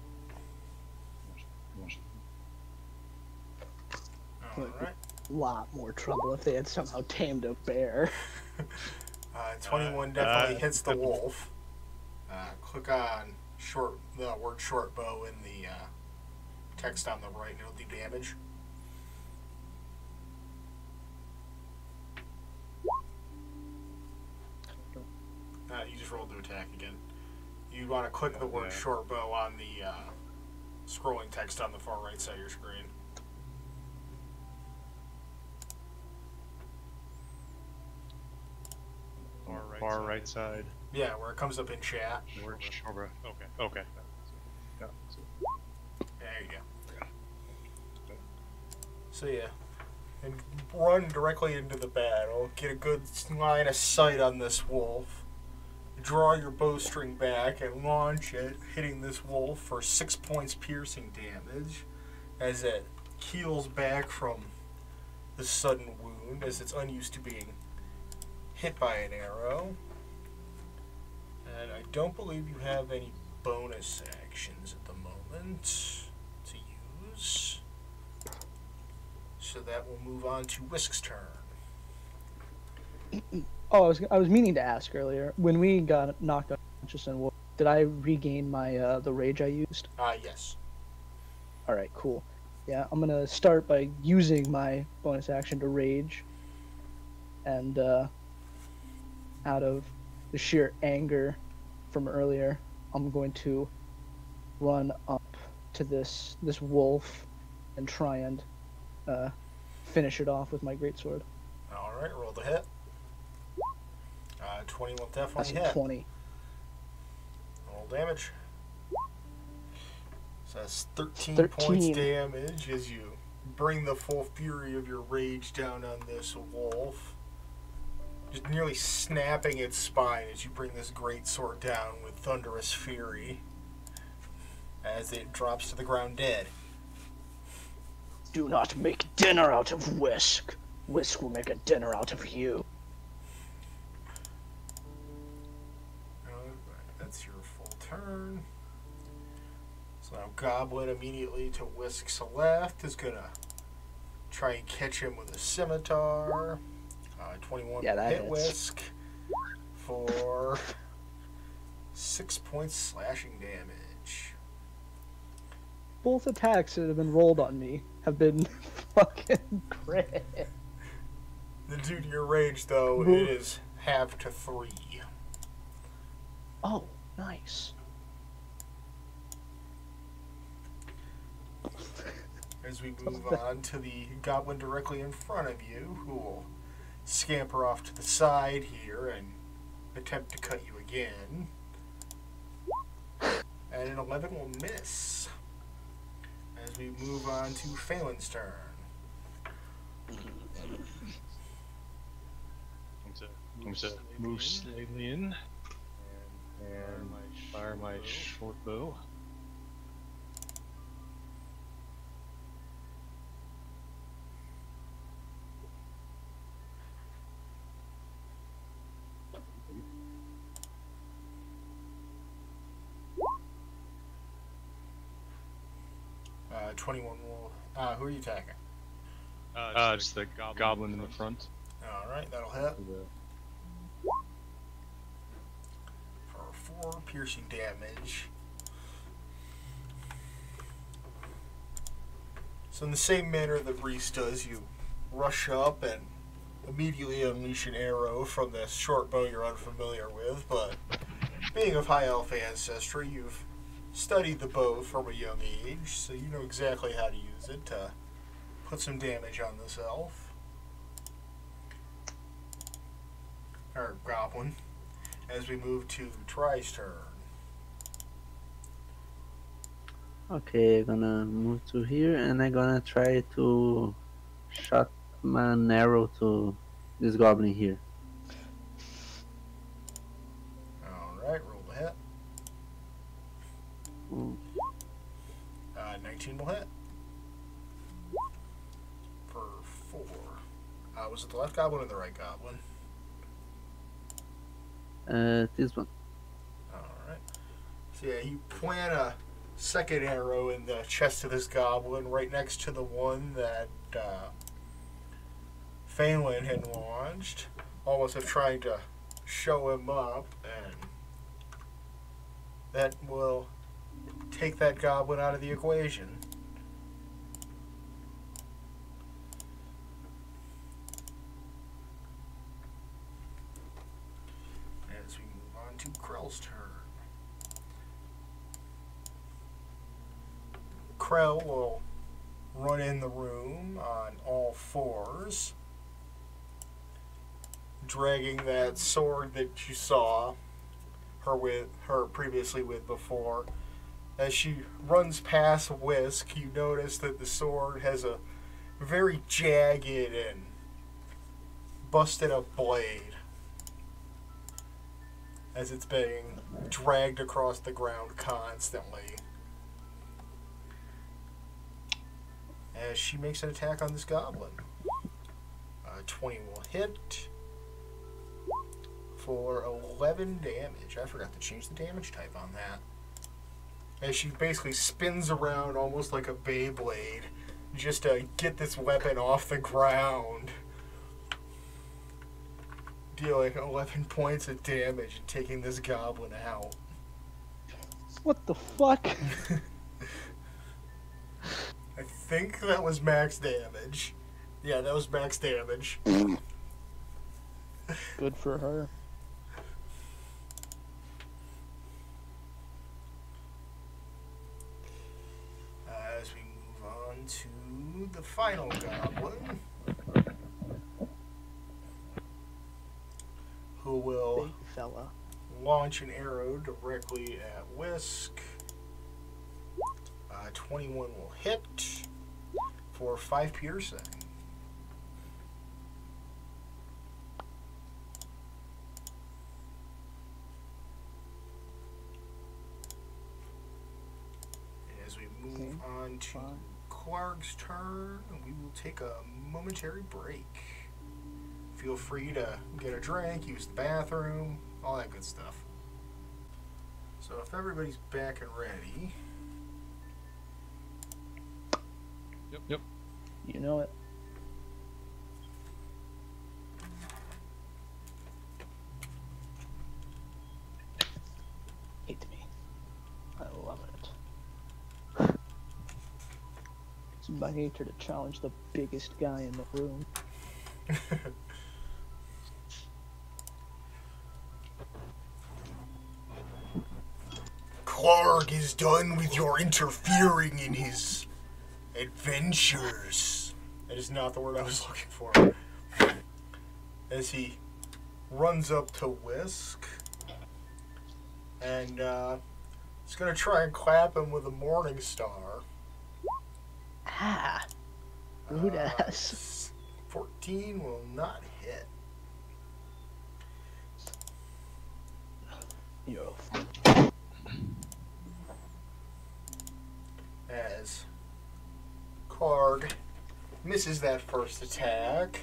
Alright. A lot more trouble if they had somehow tamed a bear. 21 definitely hits the wolf. Click on the word short bow in the text on the right and it'll do damage. You just rolled to attack again. You want to click the word short bow on the scrolling text on the far right side of your screen. Far right side. Yeah, where it comes up in chat. Okay. Yeah. There you go. So yeah, and run directly into the battle. Get a good line of sight on this wolf. Draw your bowstring back and launch it, hitting this wolf for 6 points piercing damage as it keels back from the sudden wound, as it's unused to being hit by an arrow. And I don't believe you have any bonus actions at the moment to use. So that will move on to Whisk's turn. Oh, I was meaning to ask earlier. When we got knocked unconscious and did I regain my the rage I used? Yes. All right, cool. Yeah, I'm gonna start by using my bonus action to rage, and out of the sheer anger from earlier, I'm going to run up to this wolf and try and finish it off with my greatsword. All right, roll the hit. 20 will definitely hit. That's a 20. Roll damage. So that's 13 13 points damage as you bring the full fury of your rage down on this wolf. Just nearly snapping its spine as you bring this great sword down with thunderous fury as it drops to the ground dead. Do not make dinner out of Whisk. Whisk will make a dinner out of you. That's your full turn. So now Goblin immediately to Whisk's left is gonna try and catch him with a scimitar. 21 Yeah, that hit hits. Whisk for 6 points slashing damage. Both attacks that have been rolled on me have been fucking great. Due to your rage, though, it is half to 3. Oh, nice. As we move on to the goblin directly in front of you, who will scamper off to the side here and attempt to cut you again. And an 11 will miss. As we move on to Phelan's turn. I'm to move slightly in and fire my short bow. Uh, 21 will... who are you attacking? Just the goblin in the front. Alright, that'll hit. For 4 piercing damage. So in the same manner that Reese does, you rush up and immediately unleash an arrow from this short bow you're unfamiliar with, but being of high elf ancestry, you've studied the bow from a young age, so you know exactly how to use it to put some damage on this elf. Or goblin. As we move to Try's turn. Okay, I'm gonna move to here and I'm gonna try to shot my arrow to this goblin here. Alright, roll the hit. Mm. 19 will hit. For 4. Was it the left goblin or the right goblin? This one. Alright. So yeah, you plant a second arrow in the chest of this goblin right next to the one that Phelan had launched, almost of trying to show him up, and that will take that goblin out of the equation. As we move on to Krell's turn. Krell will run in the room on all 4s, dragging that sword that you saw her previously with before. As she runs past Whisk, you notice that the sword has a very jagged and busted up blade as it's being dragged across the ground constantly. As she makes an attack on this goblin. 20 will hit for 11 damage. I forgot to change the damage type on that. As she basically spins around almost like a Beyblade just to get this weapon off the ground. Dealing 11 points of damage and taking this goblin out. What the fuck? I think that was max damage. Yeah, that was max damage. Good for her. As we move on to the final goblin, who will Big fella. launch an arrow directly at Whisk. 21 will hit for 5 piercing. As we move on to Klarg's turn, we will take a momentary break. Feel free to get a drink, use the bathroom, all that good stuff. So if everybody's back and ready... Yep. You know it. Hate me. I love it. It's my nature to challenge the biggest guy in the room. Klarg is done with your interfering in his adventures. That is not the word I was looking for. As he runs up to Whisk and he's gonna try and clap him with a Morning Star. Ah. Rude ass. 14 will not hit. Yo. As Klarg misses that first attack,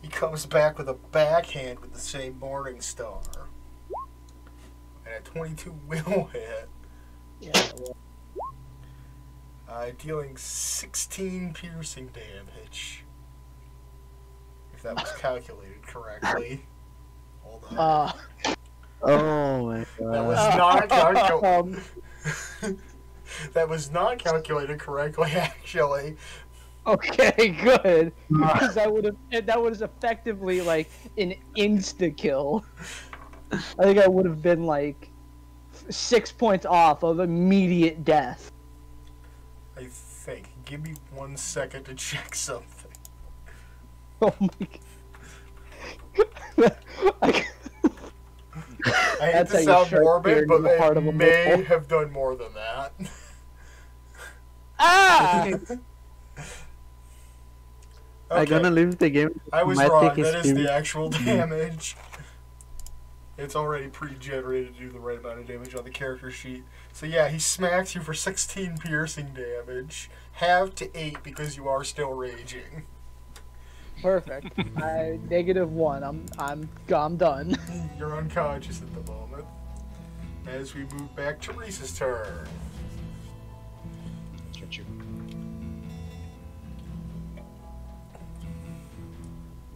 he comes back with a backhand with the same Morning Star. And a 22 will hit. Yeah. Dealing 16 piercing damage. If that was calculated correctly. Hold on. Oh my god. That was not calculated. That was not calculated correctly, actually. Okay, good. Because that was effectively like an insta kill. I think I would have been like 6 points off of immediate death. I think. Give me 1 second to check something. Oh my god. I hate That's to how you sound shark morbid, fear but in the heart of they a may bull. have done more than that. Ah! I'm gonna leave the game. I was Might wrong. take That his is the spirit. actual damage. It's already pre-generated to do the right amount of damage on the character sheet. So yeah, he smacks you for 16 piercing damage. Halved to 8 because you are still raging. Perfect. -1. I'm done. You're unconscious at the moment. As we move back to Reese's turn. Get you.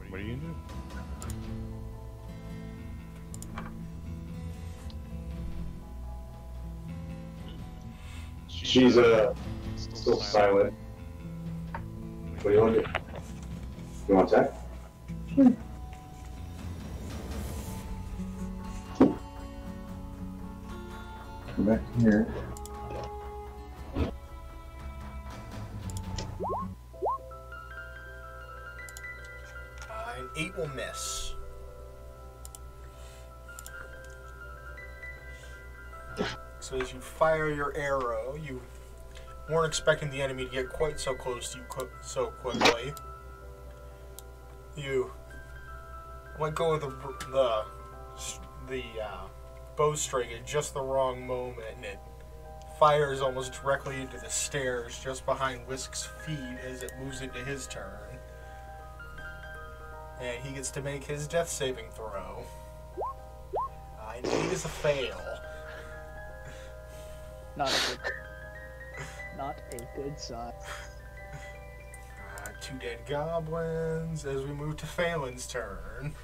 What are you gonna do? She's still silent. What do you want to do? You want to attack? Come back here. An 8 will miss. So as you fire your arrow, you weren't expecting the enemy to get quite so close to you so quickly. You let go of the bowstring at just the wrong moment, and it fires almost directly into the stairs just behind Whisk's feet as it moves into his turn. And he gets to make his death saving throw. And 8 is a fail. Not a good sign. 2 dead goblins as we move to Phelan's turn.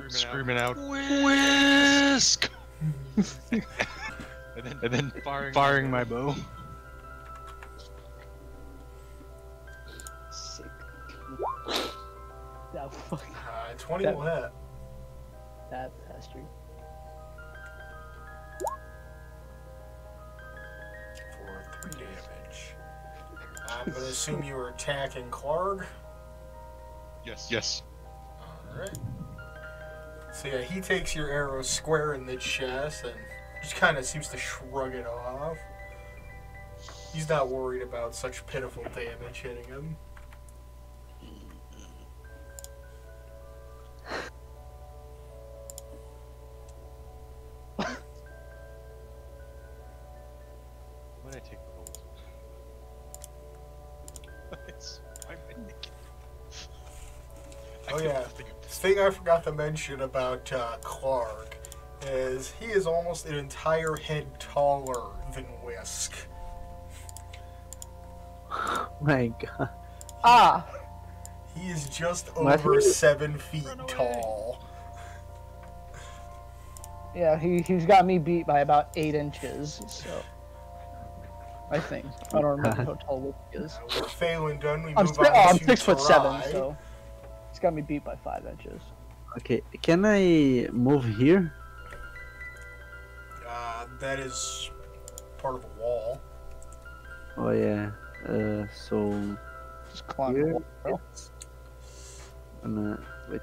Screaming out, Whisk! and then firing my bow. Sick. That fucking 20 That- will hit. that bastard. For 3 damage. I'm going to assume you were attacking Klarg. Yes. Alright. So yeah, he takes your arrow square in the chest and just kind of seems to shrug it off. He's not worried about such pitiful damage hitting him. What did I take the hold? I'm naked. Oh yeah, thing I forgot to mention about Klarg is he is almost an entire head taller than Whisk. My god. Ah! He is just What? over 7 feet tall. Yeah, he's got me beat by about 8 inches, so. I think. I don't remember how tall Whisk is. With Phelan done, we I'm, move on I'm to 6'7", Try. so he's got me beat by 5 inches. Okay, can I move here? That is part of a wall. Oh yeah. So Just climb the here. wall, bro. Wait.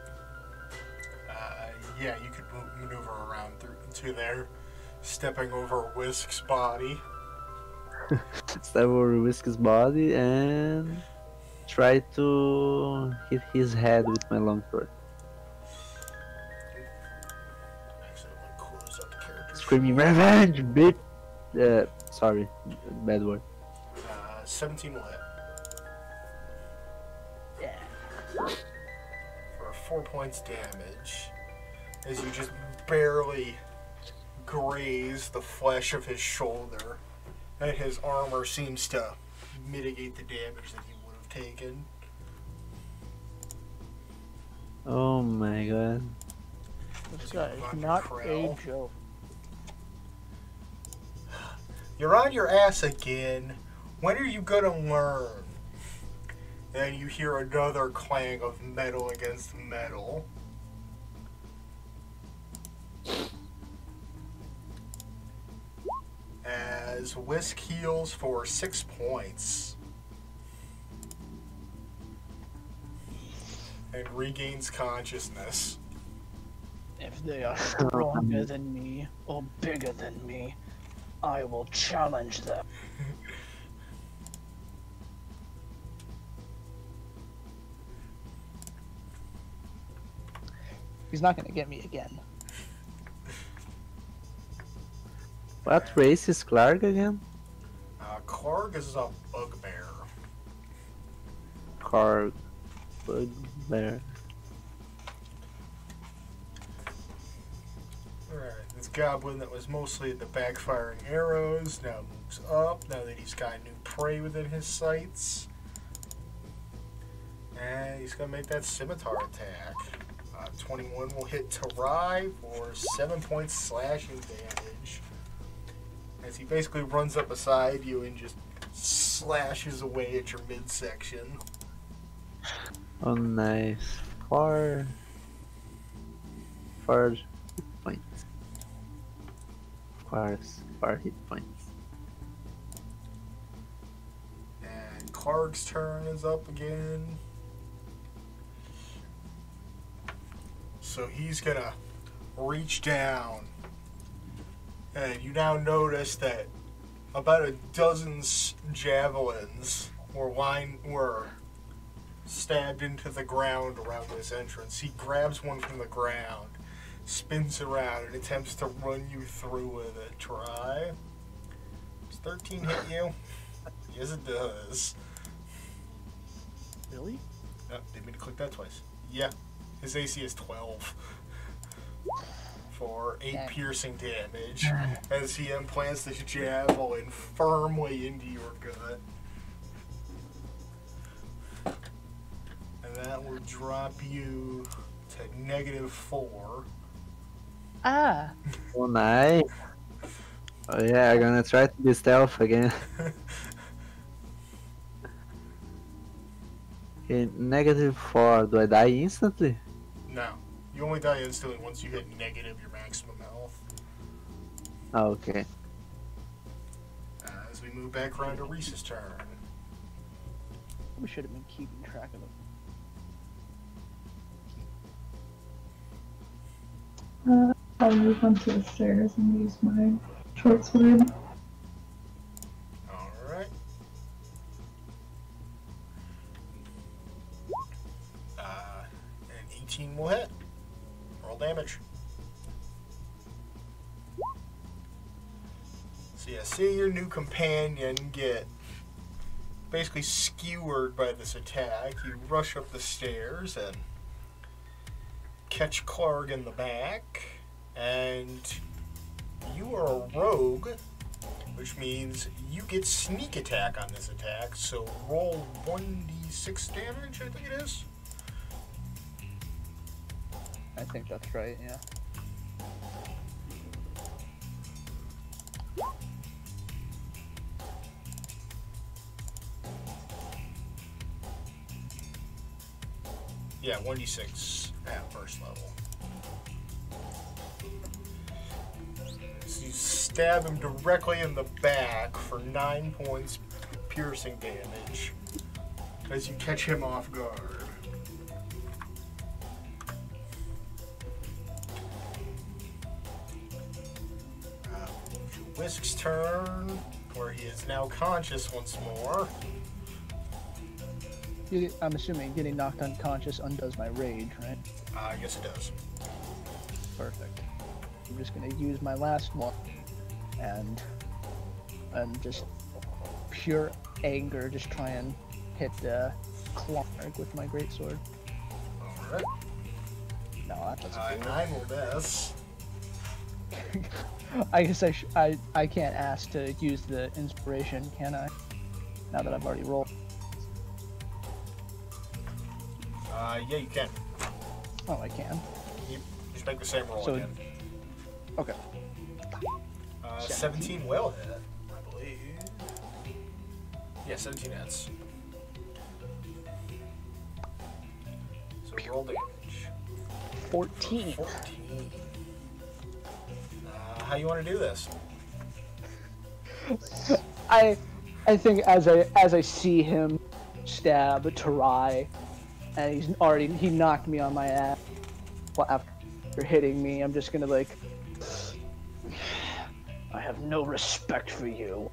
Yeah, you could maneuver around to there, stepping over Whisk's body. Step over Whiskey's body and try to hit his head with my long sword. Actually, I'm gonna close up the character. Screaming revenge, bitch! Sorry, bad word. 17 will hit. Yeah. For 4 points damage, as you just barely graze the flesh of his shoulder, and his armor seems to mitigate the damage that he would have taken. Oh my god. This guy move is on to not a Krell. joke. You're on your ass again. When are you gonna learn? Then you hear another clang of metal against metal. As Whisk heals for 6 points. And regains consciousness. If they are stronger than me or bigger than me, I will challenge them. He's not gonna get me again. What race is Klarg again? Klarg is a bugbear. Klarg. Bugbear. Alright, this goblin that was mostly at the backfiring arrows now moves up, now that he's got new prey within his sights. And he's going to make that scimitar attack. 21 will hit Tarai for 7 points slashing damage. As he basically runs up beside you and just slashes away at your midsection. Oh nice. Far hit points. Of course, far hit points. And Klarg's turn is up again. So he's gonna reach down, and you now notice that about a dozen javelins were stabbed into the ground around this entrance. He grabs one from the ground, spins around, and attempts to run you through with it. Try. Does 13 hit you? Yes, it does. Really? Oh, didn't mean to click that twice. Yeah. His AC is 12 for 8 piercing damage as he implants this javelin firmly into your gut. And that will drop you to -4. Ah. Oh nice. Oh yeah, I'm gonna try to be stealth again. Okay, -4. Do I die instantly? No. You only die instantly once you hit negative your maximum health. Oh, okay. As we move back around to Reese's turn. We should have been keeping track of them. I'll move onto the stairs and use my short sword. Alright. And 18 will hit. Roll damage. So yeah, see your new companion get basically skewered by this attack. You rush up the stairs and catch Klarg in the back. And you are a rogue, which means you get sneak attack on this attack. So roll 1d6 damage, I think it is. I think that's right, yeah. Yeah, 1d6 at first level. So you stab him directly in the back for 9 points piercing damage as you catch him off guard. Whisk's turn, where he is now conscious once more. I'm assuming getting knocked unconscious undoes my rage, right? Yes, it does. Perfect. I'm just gonna use my last one, and just pure anger, just try and hit Klarg with my greatsword. Alright. No, that doesn't do 9 will miss. I guess I can't ask to use the inspiration, can I? Now that I've already rolled. Yeah, you can. Oh, I can. You just make the same roll So- again. Okay. 17 will hit, I believe. Yeah, 17 hits. So roll damage. 14. 14. How you want to do this? I think as I see him stab Tarai, and he knocked me on my ass. Well, after hitting me, I'm just gonna like, I have no respect for you,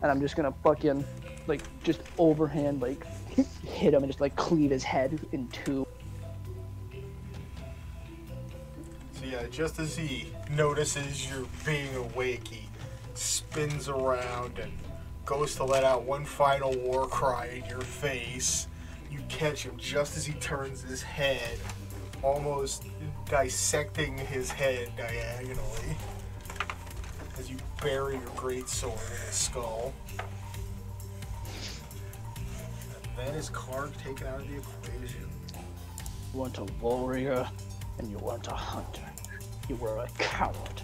and I'm just gonna fucking like just overhand like hit him and just like cleave his head in two. So yeah, just as he notices you're being awake, he spins around and goes to let out one final war cry in your face. You catch him just as he turns his head, almost dissecting his head diagonally, as you bury your greatsword in his skull. And then is Klarg taken out of the equation. You weren't a warrior, and you weren't a hunter. You were a coward,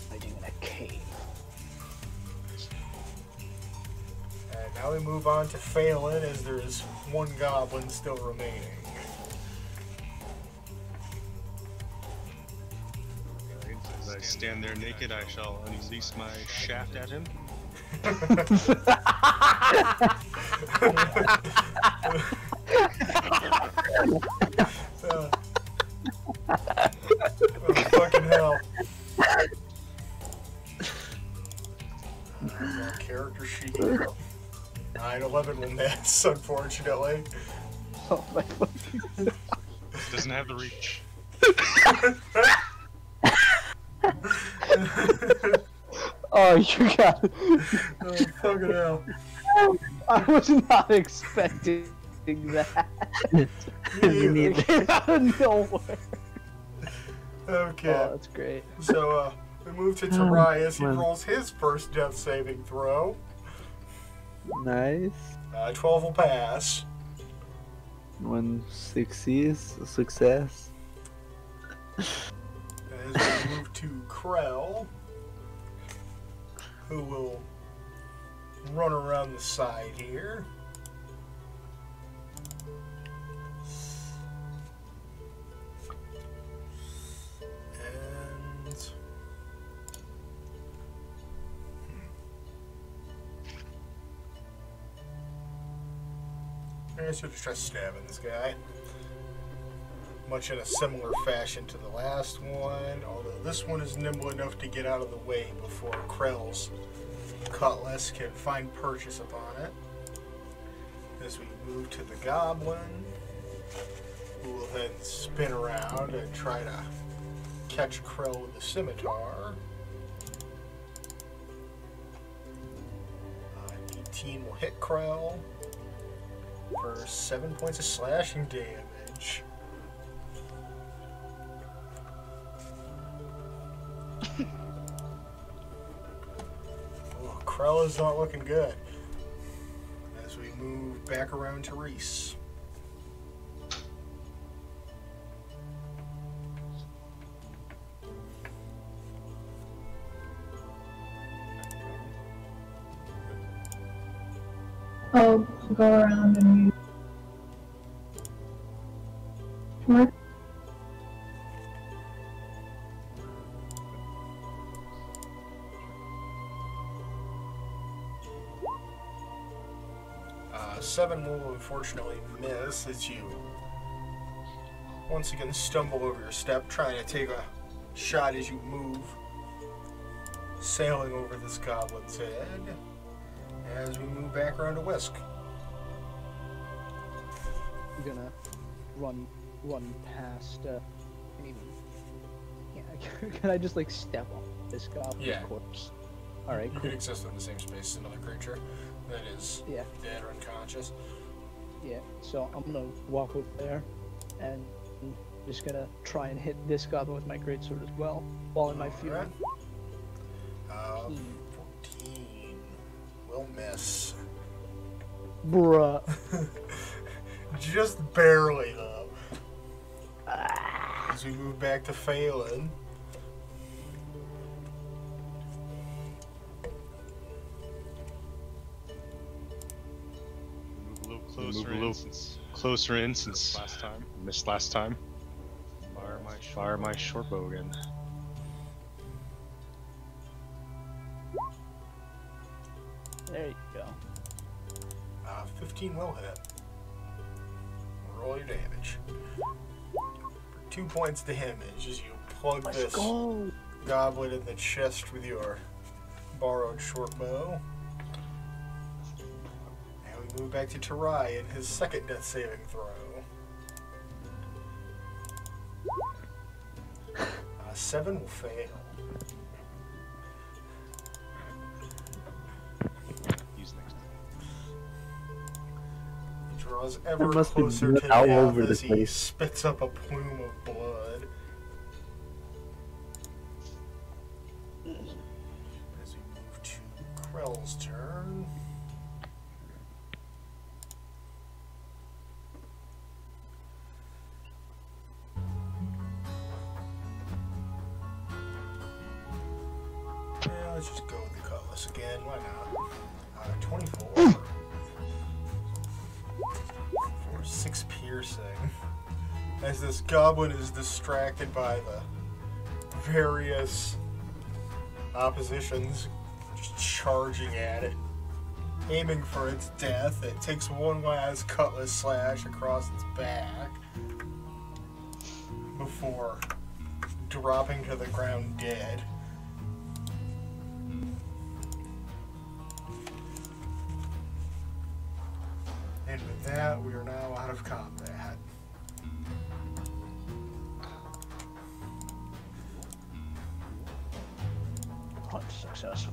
hiding in a cave. And now we move on to Phelan, as there is one goblin still remaining. As I stand there naked, I shall unleash my shaft at him. Oh, fucking hell. Character sheet. 9/11 will miss, unfortunately. Oh my fucking. Doesn't have the reach. Oh, you got it. Oh, fucking hell. I was not expecting that. Me neither. Came out of nowhere. Okay. Oh, that's great. So, we move to Tarai as he well. rolls his first death saving throw. Nice. 12 will pass. 1 succeeds. Success. As we move to Krell, who will run around the side here. And I guess you'll just try stabbing this guy. Much in a similar fashion to the last one, although this one is nimble enough to get out of the way before Krell's cutlass can find purchase upon it. As we move to the goblin, who will then spin around and try to catch Krell with the scimitar. 18 will hit Krell for 7 points of slashing damage. Oh, Krell is not looking good. As we move back around to Reese. I'll go around and use 7 will unfortunately miss as you once again stumble over your step, trying to take a shot as you move, sailing over this goblin's head. As we move back around to Whisk. I'm gonna run past. Can even? Yeah. Can I just like step on this goblin's corpse? All right. You Cool. could exist in the same space as another creature that is dead or unconscious. Yeah. So I'm gonna walk over there, and I'm just gonna try and hit this goblin with my greatsword as well, while in my fury. Right. 14 will miss. Bruh. Just barely though. As we move back to Phelan. Move a little closer in since missed last time. Fire my short bow again. There you go. 15 will hit. Roll your damage. For 2 points damage as you plug this goblin in the chest with your borrowed short bow. And we move back to Tarai and his second death saving throw. 7 will fail. Draws ever closer to death as he spits up a plume of blood. As we move to Krell's turn. Yeah, let's just go with the cutlass again. Why not? 24. 6 piercing. As this goblin is distracted by the various oppositions, just charging at it, aiming for its death. It takes one last cutlass slash across its back before dropping to the ground dead. And with that, we are now out of combat. Hunt successful.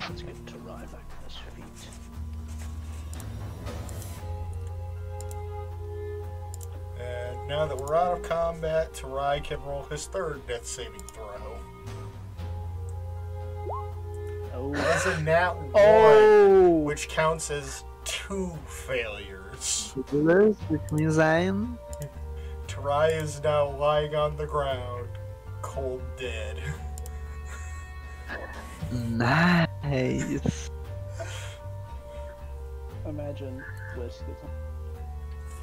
Let's get to Rye back to his feet. And now that we're out of combat, Tarai can roll his third death saving throw. That's a nat 1, which counts as 2 failures. Which means I'm... Tarai is now lying on the ground, cold dead. Nice. Imagine Whisk is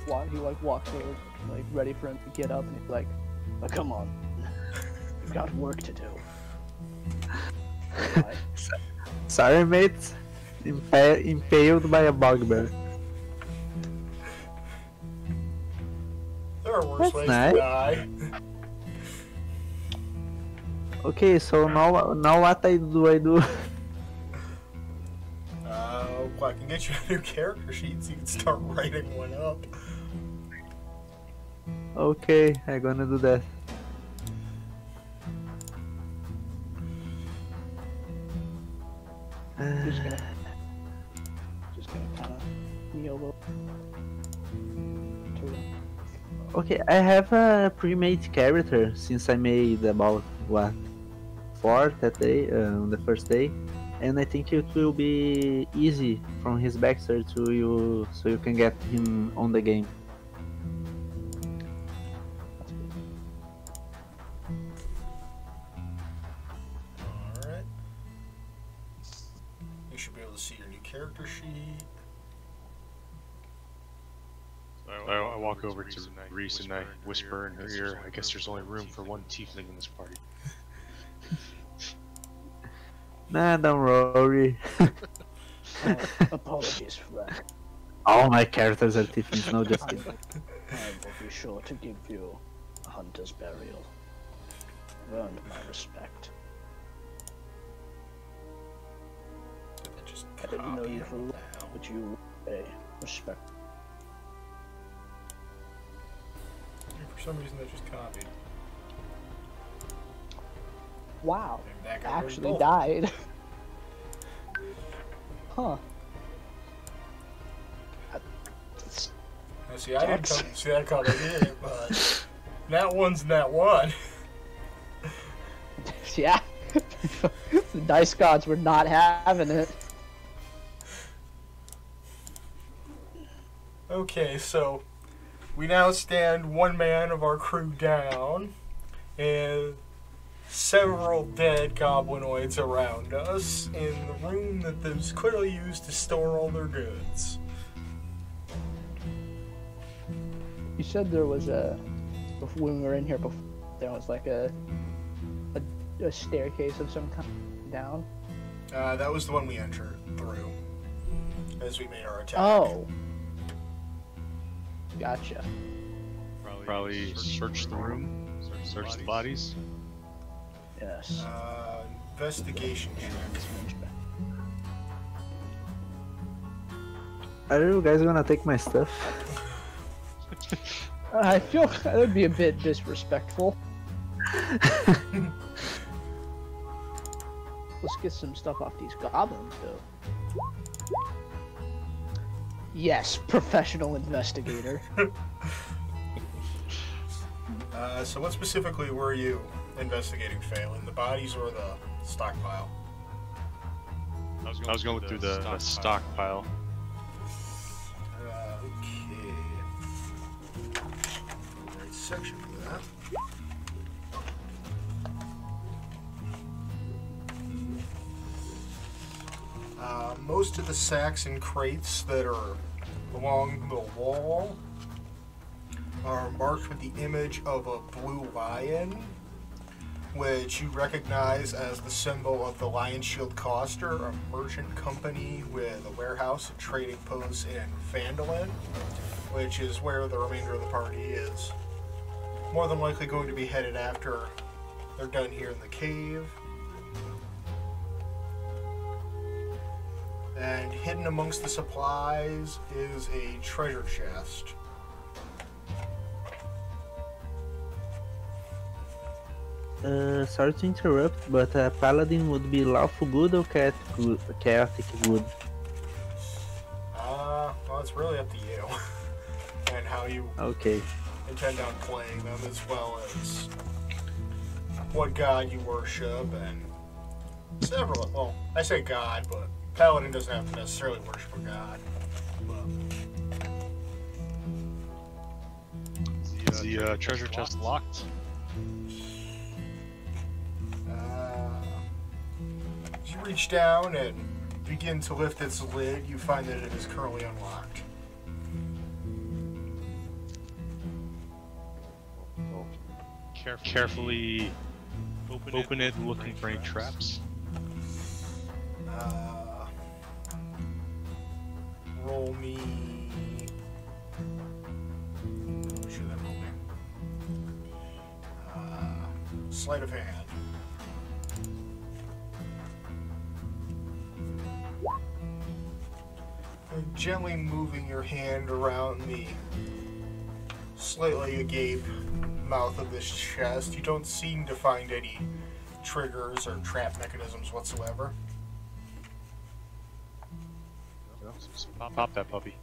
he like walks over, like ready for him to get up, and he's like, oh, "Come on, we've got work to do." Right. Sorry, mate. Impaled by a bugbear. There are worse ways to die. Okay, so now what do I do? Well, I can get you a new character sheet so you can start writing one up. Okay, I'm gonna do that. just gonna kind of kneel over. Okay, I have a pre-made character since I made about what 4 that day, on the first day, and I think it will be easy from his backstory to you, so you can get him on the game. Alright. You should be able to see your new character sheet. I walk over to Reese and I whisper in her ear, I guess there's only room for one tiefling in this party. Nah, don't worry. Apologies for that. All my characters are Tiffany's, no just kidding. I will be sure to give you a hunter's burial. Earned my respect. Just I didn't know copy you it for now. but you a respect. For some reason, that just copied. Wow. Maybe that got Actually really old. died. Huh. Now, see, I didn't see that coming either, but that one's that one. Yeah. The dice gods were not having it. Okay, so we now stand one man of our crew down, and several dead goblinoids around us in the room that was clearly used to store all their goods. You said there was when we were in here before, there was like a staircase of some kind down. That was the one we entered through as we made our attack. Oh. Gotcha. Probably search the room, search the bodies. Yes. Investigation check. Are you guys gonna take my stuff? I feel that would be a bit disrespectful. Let's get some stuff off these goblins, though. Yes, professional investigator. So what specifically were you investigating, Phelan? The bodies or the stockpile? I was going through the stockpile. Okay. Right section for that. Most of the sacks and crates that are along the wall are marked with the image of a blue lion, which you recognize as the symbol of the Lion Shield Coster, a merchant company with a warehouse and trading posts in Phandalin, which is where the remainder of the party is more than likely going to be headed after they're done here in the cave. And hidden amongst the supplies is a treasure chest. Sorry to interrupt, but paladin would be lawful good or chaotic good? Well, it's really up to you and how you Okay. intend on playing them, as well as what god you worship and several. Well, I say god, but paladin doesn't have to necessarily worship a god. Is the treasure chest locked? As you reach down and begin to lift its lid, you find that it is currently unlocked. Carefully open it, looking for any traps. Roll me. What should that roll me? Sleight of hand. And gently moving your hand around the slightly agape mouth of this chest, you don't seem to find any triggers or trap mechanisms whatsoever. So pop that puppy.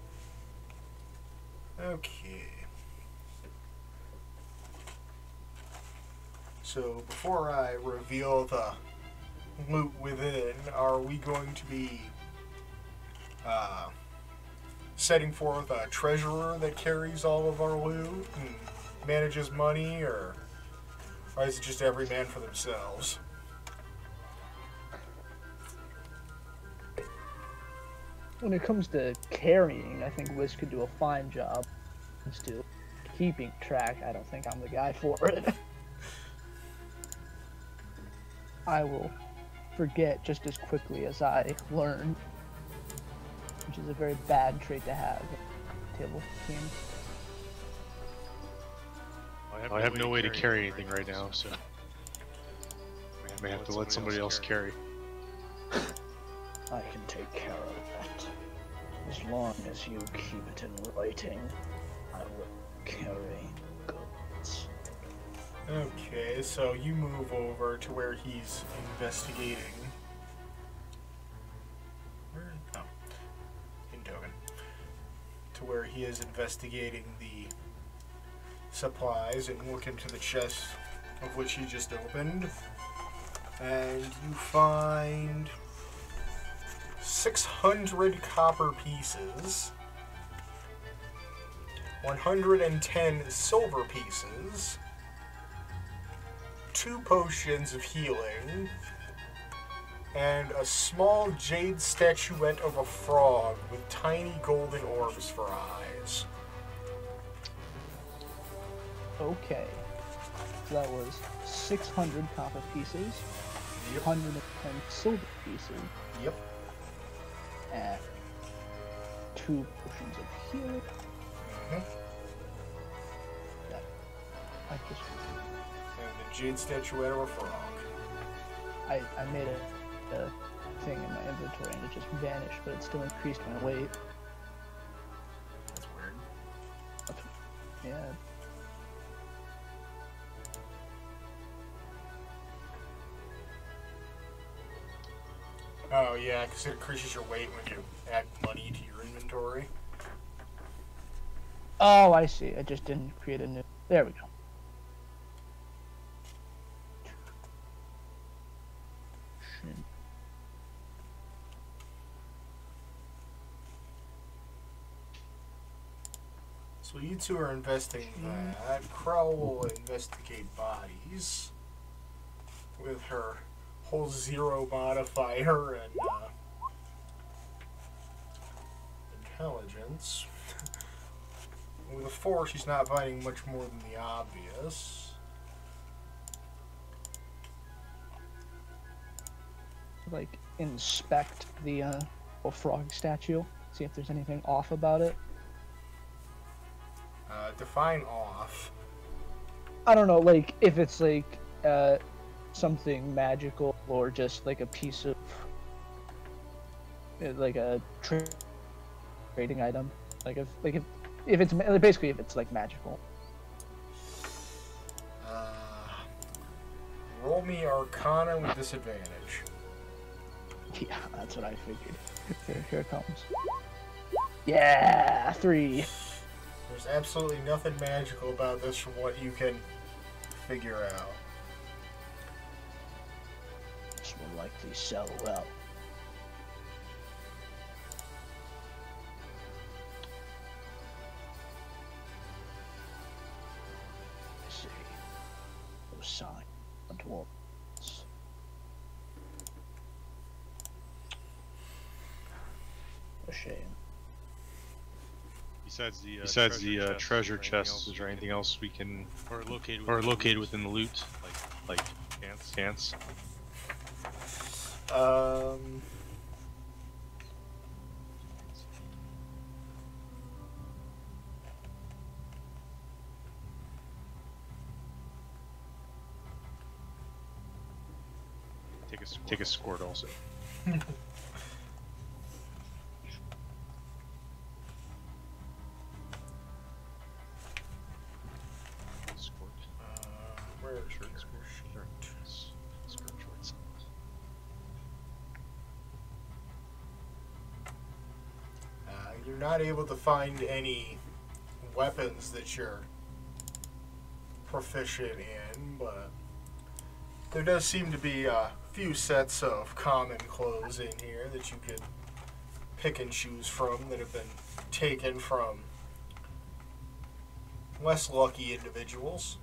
Okay. So before I reveal the loot within, are we going to be setting forth a treasurer that carries all of our loot and manages money, or is it just every man for themselves? When it comes to carrying, I think Wiz could do a fine job. As to keeping track, I don't think I'm the guy for it. I will forget just as quickly as I learn. which is a very bad trait to have in table teams. I have no way to carry anything right now, so I may have to let somebody else carry. I can take care of that. As long as you keep it in writing, I will carry goods. Okay, so you move over to where he's investigating. Where? Oh, in token. To where he is investigating the supplies and look into the chest of which he just opened. And you find 600 copper pieces, 110 silver pieces, 2 potions of healing, and a small jade statuette of a frog with tiny golden orbs for eyes. Okay. So that was 600 copper pieces, 110 silver pieces, Yep. and 2 potions of healing. That I just And the jade statuette of a frog. I made a thing in my inventory and it just vanished, but it still increased my weight. That's weird. Yeah. Oh yeah, because it increases your weight when you add money to your inventory. Oh, I see. I just didn't create a new. There we go. So you two are investigating that. Krell will investigate bodies with her whole 0 modifier and intelligence. With a 4, she's not finding much more than the obvious. Like inspect the frog statue, see if there's anything off about it. Define off. I don't know, like if it's like something magical or just like a piece of like a trading item. Like if it's basically if it's like magical. Roll me Arcana with disadvantage. Yeah, that's what I figured. Here it comes. Yeah, 3. There's absolutely nothing magical about this from what you can figure out. This will likely sell well. Let's see. No sign of dwarves. A shame. Besides the treasure chests, is there anything else we can, or located within the loot, like cans? Take a squirt also. You're not able to find any weapons that you're proficient in, but there does seem to be a few sets of common clothes in here that you could pick and choose from that have been taken from less lucky individuals.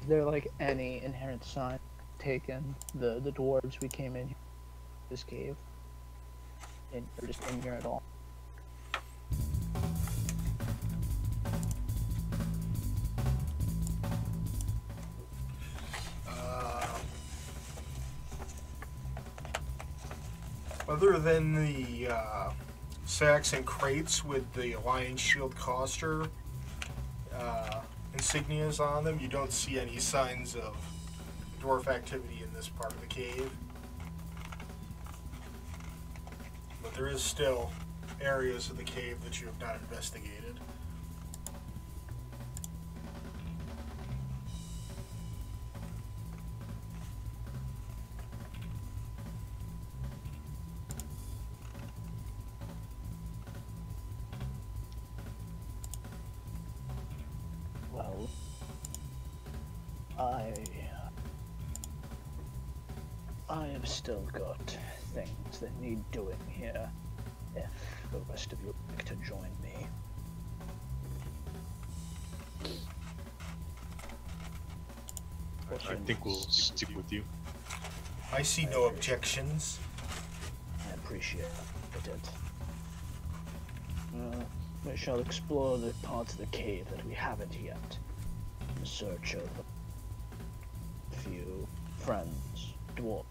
Is there like any inherent sign taken the dwarves we came in this cave? Or just in here at all? Other than the sacks and crates with the Lion Shield Coster insignias on them, you don't see any signs of dwarf activity in this part of the cave. But there is still areas of the cave that you have not investigated. Well, I have still got things that need doing here, if the rest of you would like to join me. I think we'll stick with you. I see no objections. I appreciate it. We shall explore the parts of the cave that we haven't yet, in search of a few friends, dwarves.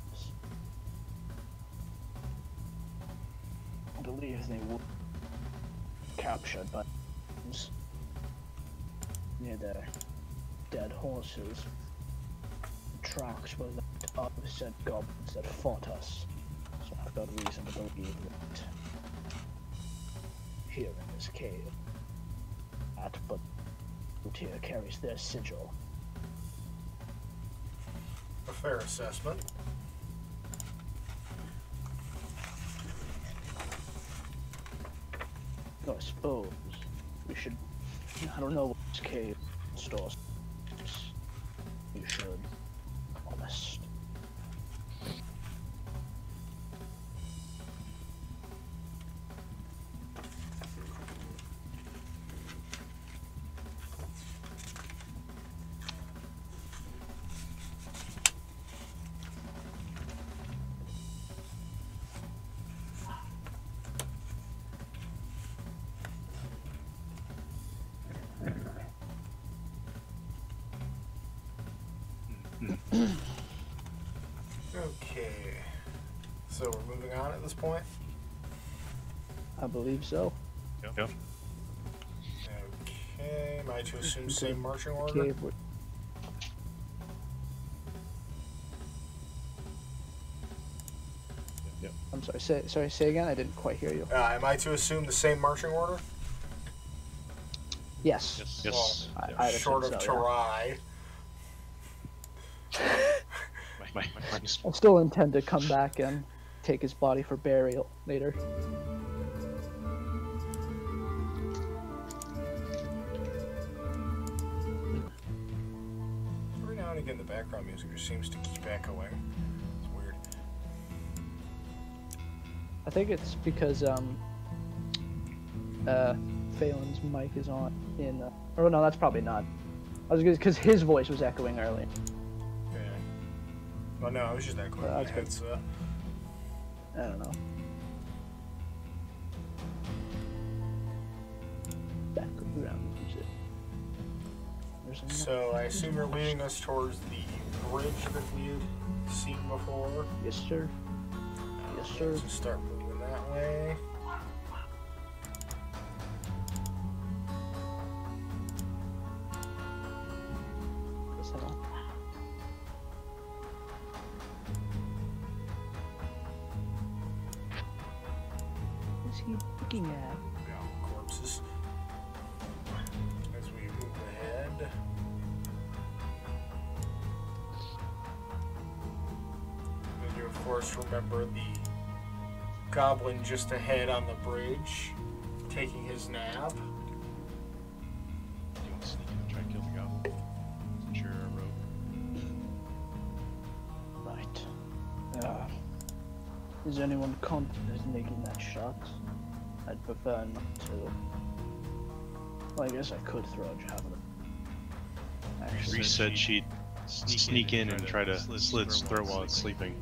I believe they were captured by near their dead horses. The tracks were left of said goblins that fought us, so I've got reason to believe that here in this cave, but here carries their sigil. A fair assessment. I suppose we should. I don't know what this cave stores. You should. Honest. Okay. So we're moving on at this point? I believe so. Yep. Okay. Am I to assume same marching order? Cave would- I'm sorry. Say again. I didn't quite hear you. Am I to assume the same marching order? Yes. Yes. I'd Short assume of so, Tarai. My I still intend to come back and take his body for burial later. Every now and again, the background music just seems to keep echoing. It's weird. I think it's because Phelan's mic is on in. Or no, that's probably not. I was because his voice was echoing earlier. Yeah. Well, no, I was just echoing my That's good. headset. I don't know. Background music. There's a So I assume you're leading us towards the bridge that we had seen before. Yes, sir. Yes, sir. So start moving that way. Yes, I know. What's he looking at? Yeah, corpses. As we move ahead. And you, of course, remember the goblin just ahead on the bridge, taking his nap. You want to sneak in and try and kill the goblin? Since you're a rogue. Right. Is anyone confident in making that shot? I'd prefer not to. Well, I guess I could throw a javelin. Actually, Reese said she'd sneak in and try to slit its throat while it's sleeping,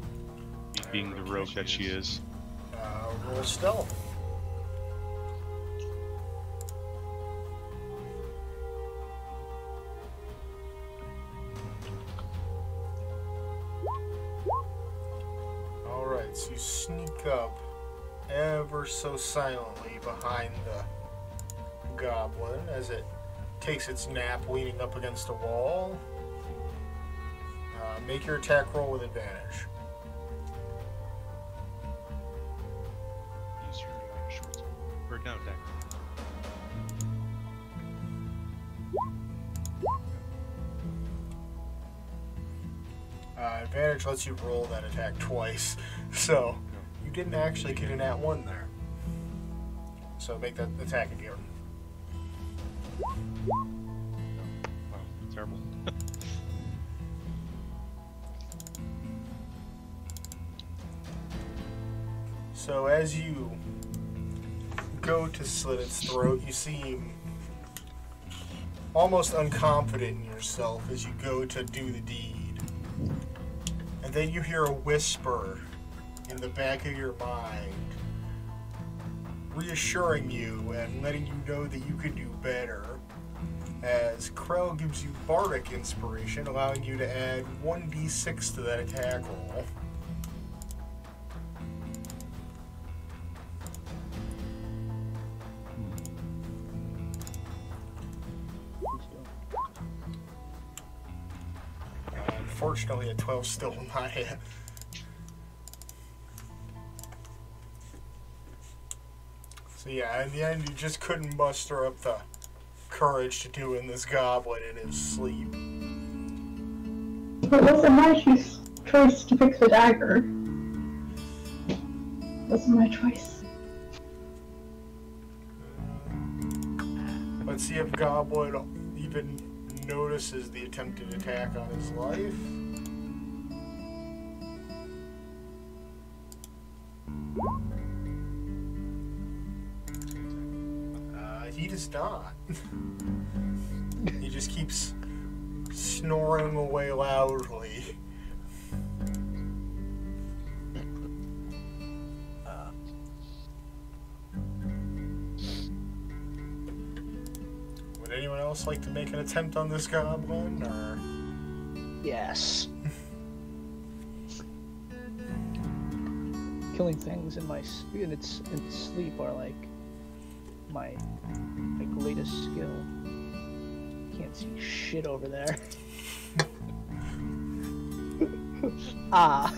being the rogue that she is. Roll stealth. Alright, so you sneak up ever so silently behind the goblin as it takes its nap leaning up against a wall. Make your attack roll with advantage. Use your short sword. Or no, attack. Advantage lets you roll that attack twice, so you didn't actually get an at 1 there. So make that attack again. Wow, terrible. So as you go to slit its throat, you seem almost unconfident in yourself as you go to do the deed. And then you hear a whisper in the back of your mind, reassuring you and letting you know that you can do better, as Krell gives you Bardic Inspiration, allowing you to add 1d6 to that attack roll. Unfortunately, a 12 still not hit. So yeah, in the end, you just couldn't muster up the courage to do in this goblin in his sleep. It wasn't my choice to pick the dagger. It wasn't my choice. Let's see if Goblin even notices the attempted attack on his life. He does not. He just keeps snoring away loudly. Would anyone else like to make an attempt on this goblin, or? Yes. Killing things in its sleep are like my greatest skill. Can't see shit over there. Ah.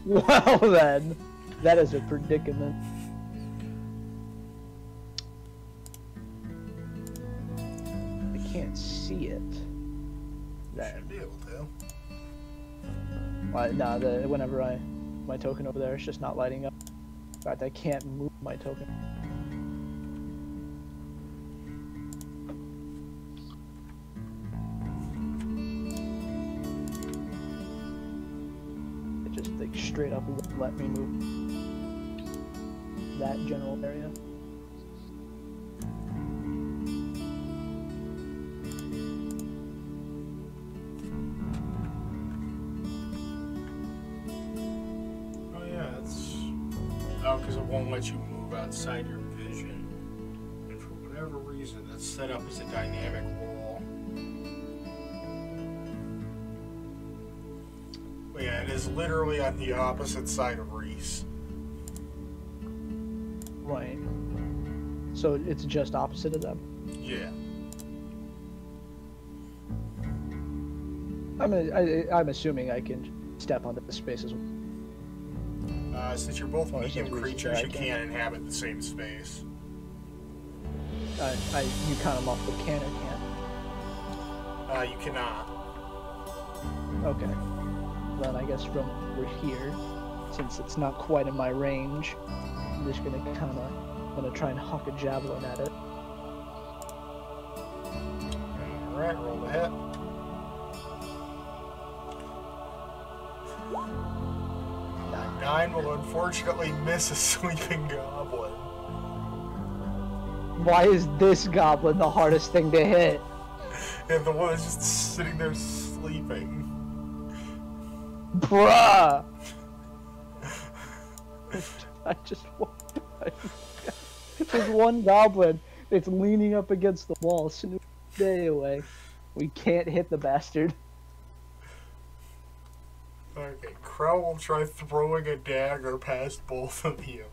Well then, that is a predicament. I can't see it. Then. Should be able to. Nah, whenever my token over there is just not lighting up. In fact, I can't move my token. It just like straight up won't let me move that general area. Because it won't let you move outside your vision. And for whatever reason, that's set up as a dynamic wall. But yeah, it is literally on the opposite side of Reese. Right. So it's just opposite of them? Yeah. I'm assuming I can step onto the space as well. Since you're both medium creatures, you can't inhabit the same space. You count them off the can or can't? You cannot. Okay. Then I guess from over here, since it's not quite in my range, I'm just gonna try and huck a javelin at it. Alright, roll the hit. Nine will unfortunately miss a sleeping goblin. Why is this goblin the hardest thing to hit? And the one is just sitting there sleeping. Bruh! There's one goblin that's leaning up against the wall, snooping day away. We can't hit the bastard. Okay, Crow will try throwing a dagger past both of you.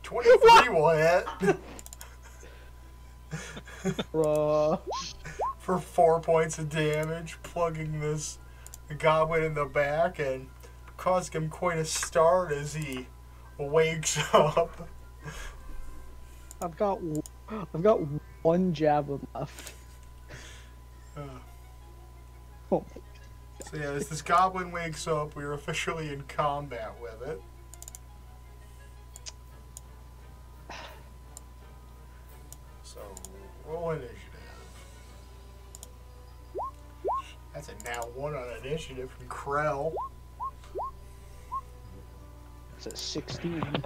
23 will hit. Bruh. For 4 points of damage, plugging this goblin in the back and causing him quite a start as he wakes up. I've got one javelin left. Oh my. So yeah, as this goblin wakes up, we are officially in combat with it. So, roll initiative. That's a now 1 on initiative from Krell. It's a 16.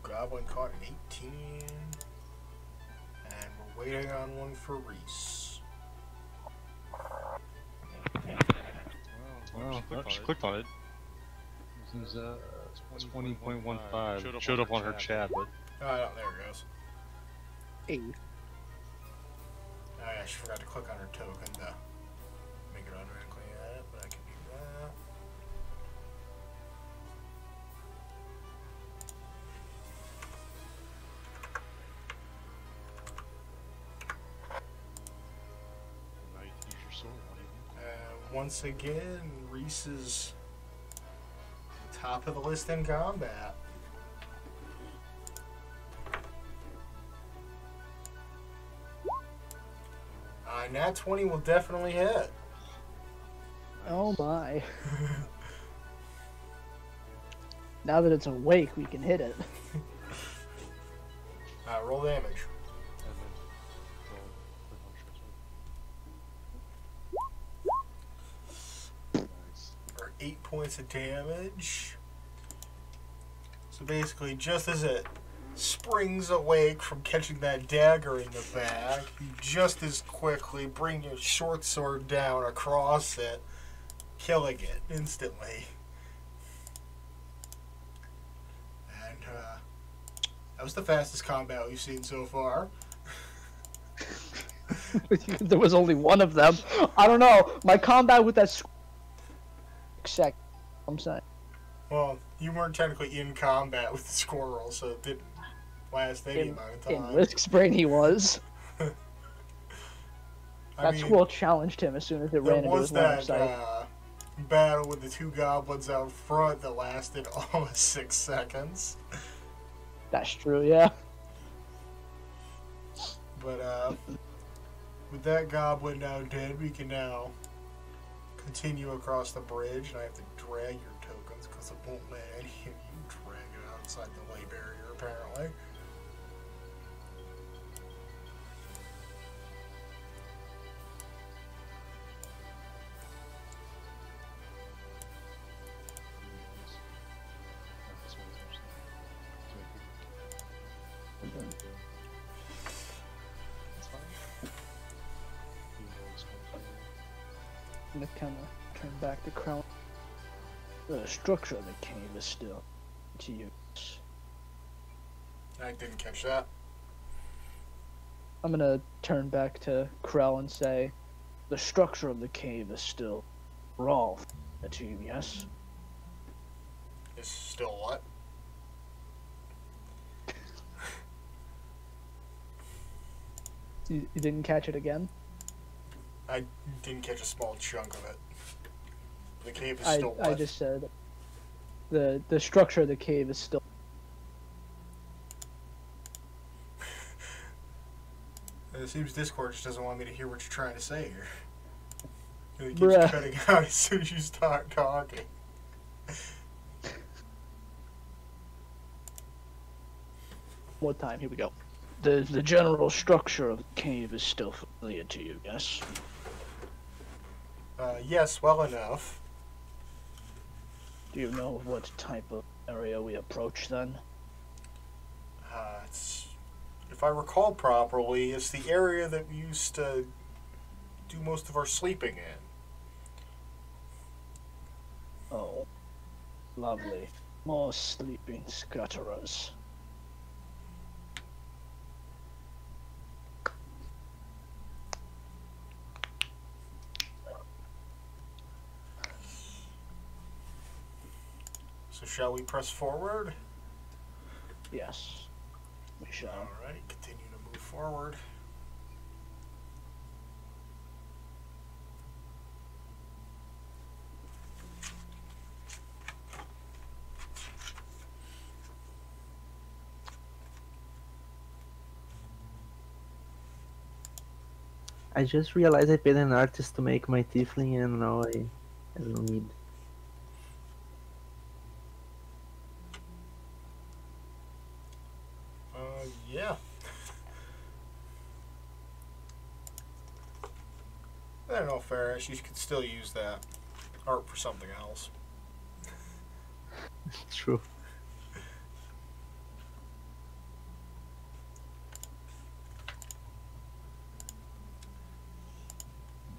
Goblin caught an 18. And we're waiting on one for Reese. Well, she clicked on it. This is 20.15. Showed up on her chat, but... Oh, there it goes. 8. Oh yeah, she forgot to click on her token to make it automatically edit, but I can do that. Once again, Reese is top of the list in combat. Nat 20 will definitely hit. Oh my. Now that it's awake, we can hit it. Roll damage. For 8 points of damage. So basically, just as it springs awake from catching that dagger in the back, you just as quickly bring your short sword down across it, killing it instantly. And that was the fastest combat we've seen so far. There was only one of them. I don't know. My combat with that I'm saying. Well, you weren't technically in combat with the squirrel, so it didn't last any amount of time. In Risk Spring he was. That mean, squirrel challenged him as soon as it ran into his line of sight. There was that battle with the two goblins out front that lasted almost 6 seconds. That's true, yeah. But with that goblin now dead, we can now continue across the bridge, and I have to drag your tokens because it won't let any of you drag it outside the lay barrier, apparently. I'm gonna kind of turn back to Crown. The structure of the cave is still to use. I didn't catch that. I'm gonna turn back to Krell and say, The structure of the cave is still raw to you, yes? It's still what? you didn't catch it again? I didn't catch a small chunk of it. The cave is still what? I just said the structure of the cave is still. It seems Discord just doesn't want me to hear what you're trying to say here. It keeps Bruh. cutting out as soon as you start talking. One time, here we go. The general structure of the cave is still familiar to you, yes? Yes, well enough. Do you know what type of area we approach then? It's if I recall properly, it's the area that we used to do most of our sleeping in. Oh, lovely. More sleeping scutterers. So shall we press forward? Yes, we shall. Alright, continue to move forward. I just realized I paid an artist to make my tiefling, and now I don't need. Yeah. I don't know, Ferris, you could still use that art for something else. True.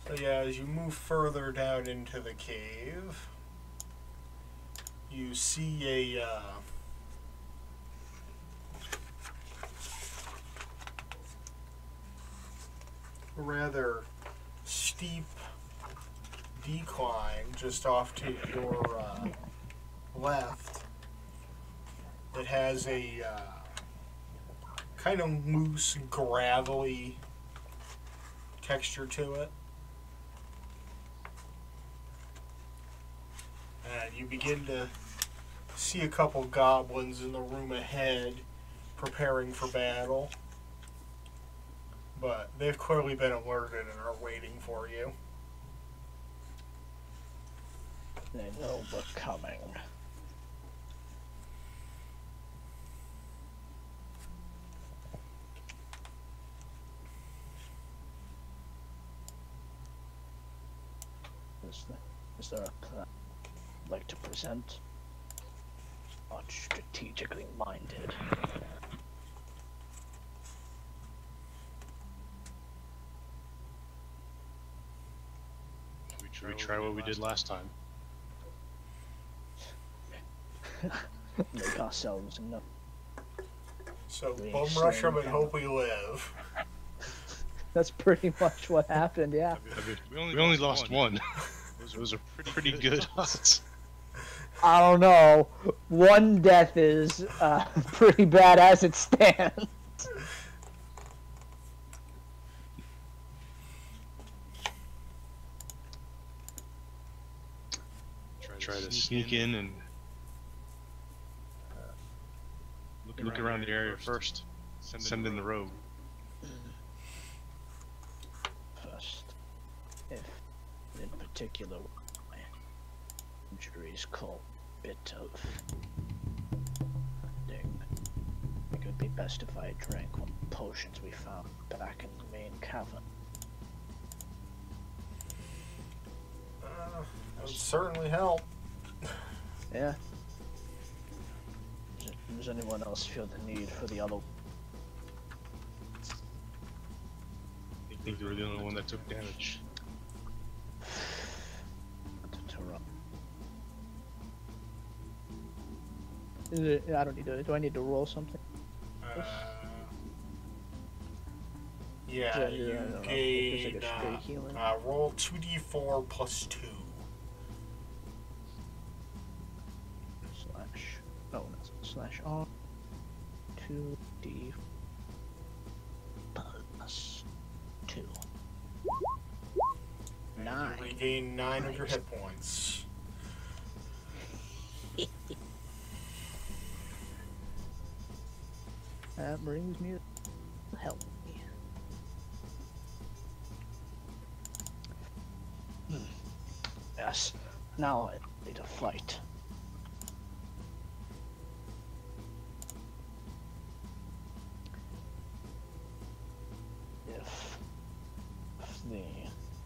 So yeah, as you move further down into the cave, you see a rather steep decline just off to your left. It has a kind of loose, gravelly texture to it. And you begin to see a couple goblins in the room ahead preparing for battle. But they've clearly been alerted and are waiting for you. They know we're coming. Is there a plan I'd like to present? Not strategically minded. Should we try what we did last time? Make ourselves enough. So We bum say rush them and no. hope we live. That's pretty much what happened, yeah. We only lost one. Those are pretty good odds. I don't know. One death is pretty bad as it stands. Try to sneak in and look around the area first. Send in the rogue. First, if in particular my injuries call a bit of ding, it would be best if I drank one of the potions we found back in the main cavern. That would certainly help. Yeah. Does anyone else feel the need for the other? I think you were the only one that took damage. I don't need to. Do I need to roll something? Yeah, you I don't know. gain Just like a straight healing. roll 2d4 plus 2. Slash. Oh, that's slash on. 2d. Plus 2. You 9. regain 9 of your hit points. That brings me to help me. Yes. Now I need to fight.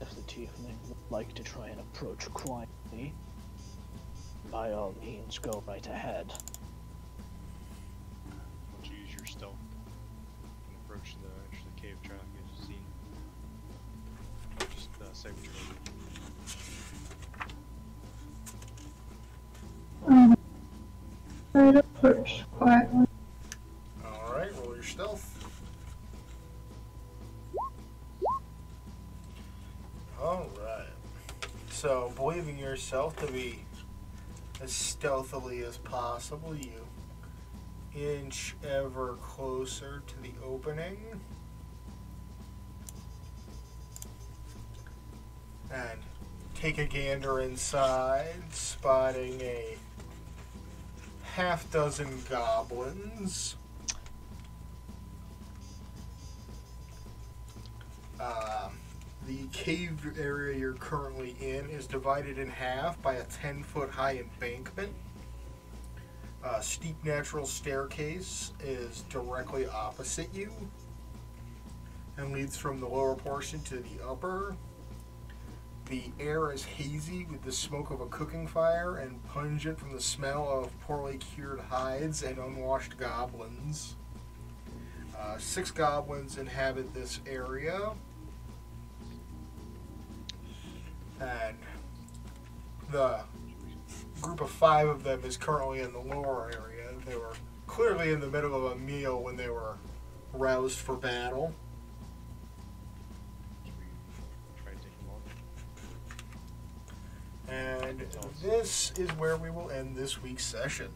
If the tiefling would like to try and approach quietly, by all means go right ahead. Why don't you use your stealth? save Try to push quietly. Alright, roll your stealth. Alright. So, believing yourself to be as stealthily as possible, you inch ever closer to the opening. And take a gander inside, spotting a half-dozen goblins. The cave area you're currently in is divided in half by a 10-foot high embankment. A steep natural staircase is directly opposite you and leads from the lower portion to the upper. The air is hazy with the smoke of a cooking fire and pungent from the smell of poorly cured hides and unwashed goblins. 6 goblins inhabit this area. And the group of 5 of them is currently in the lower area. They were clearly in the middle of a meal when they were roused for battle. And this is where we will end this week's session.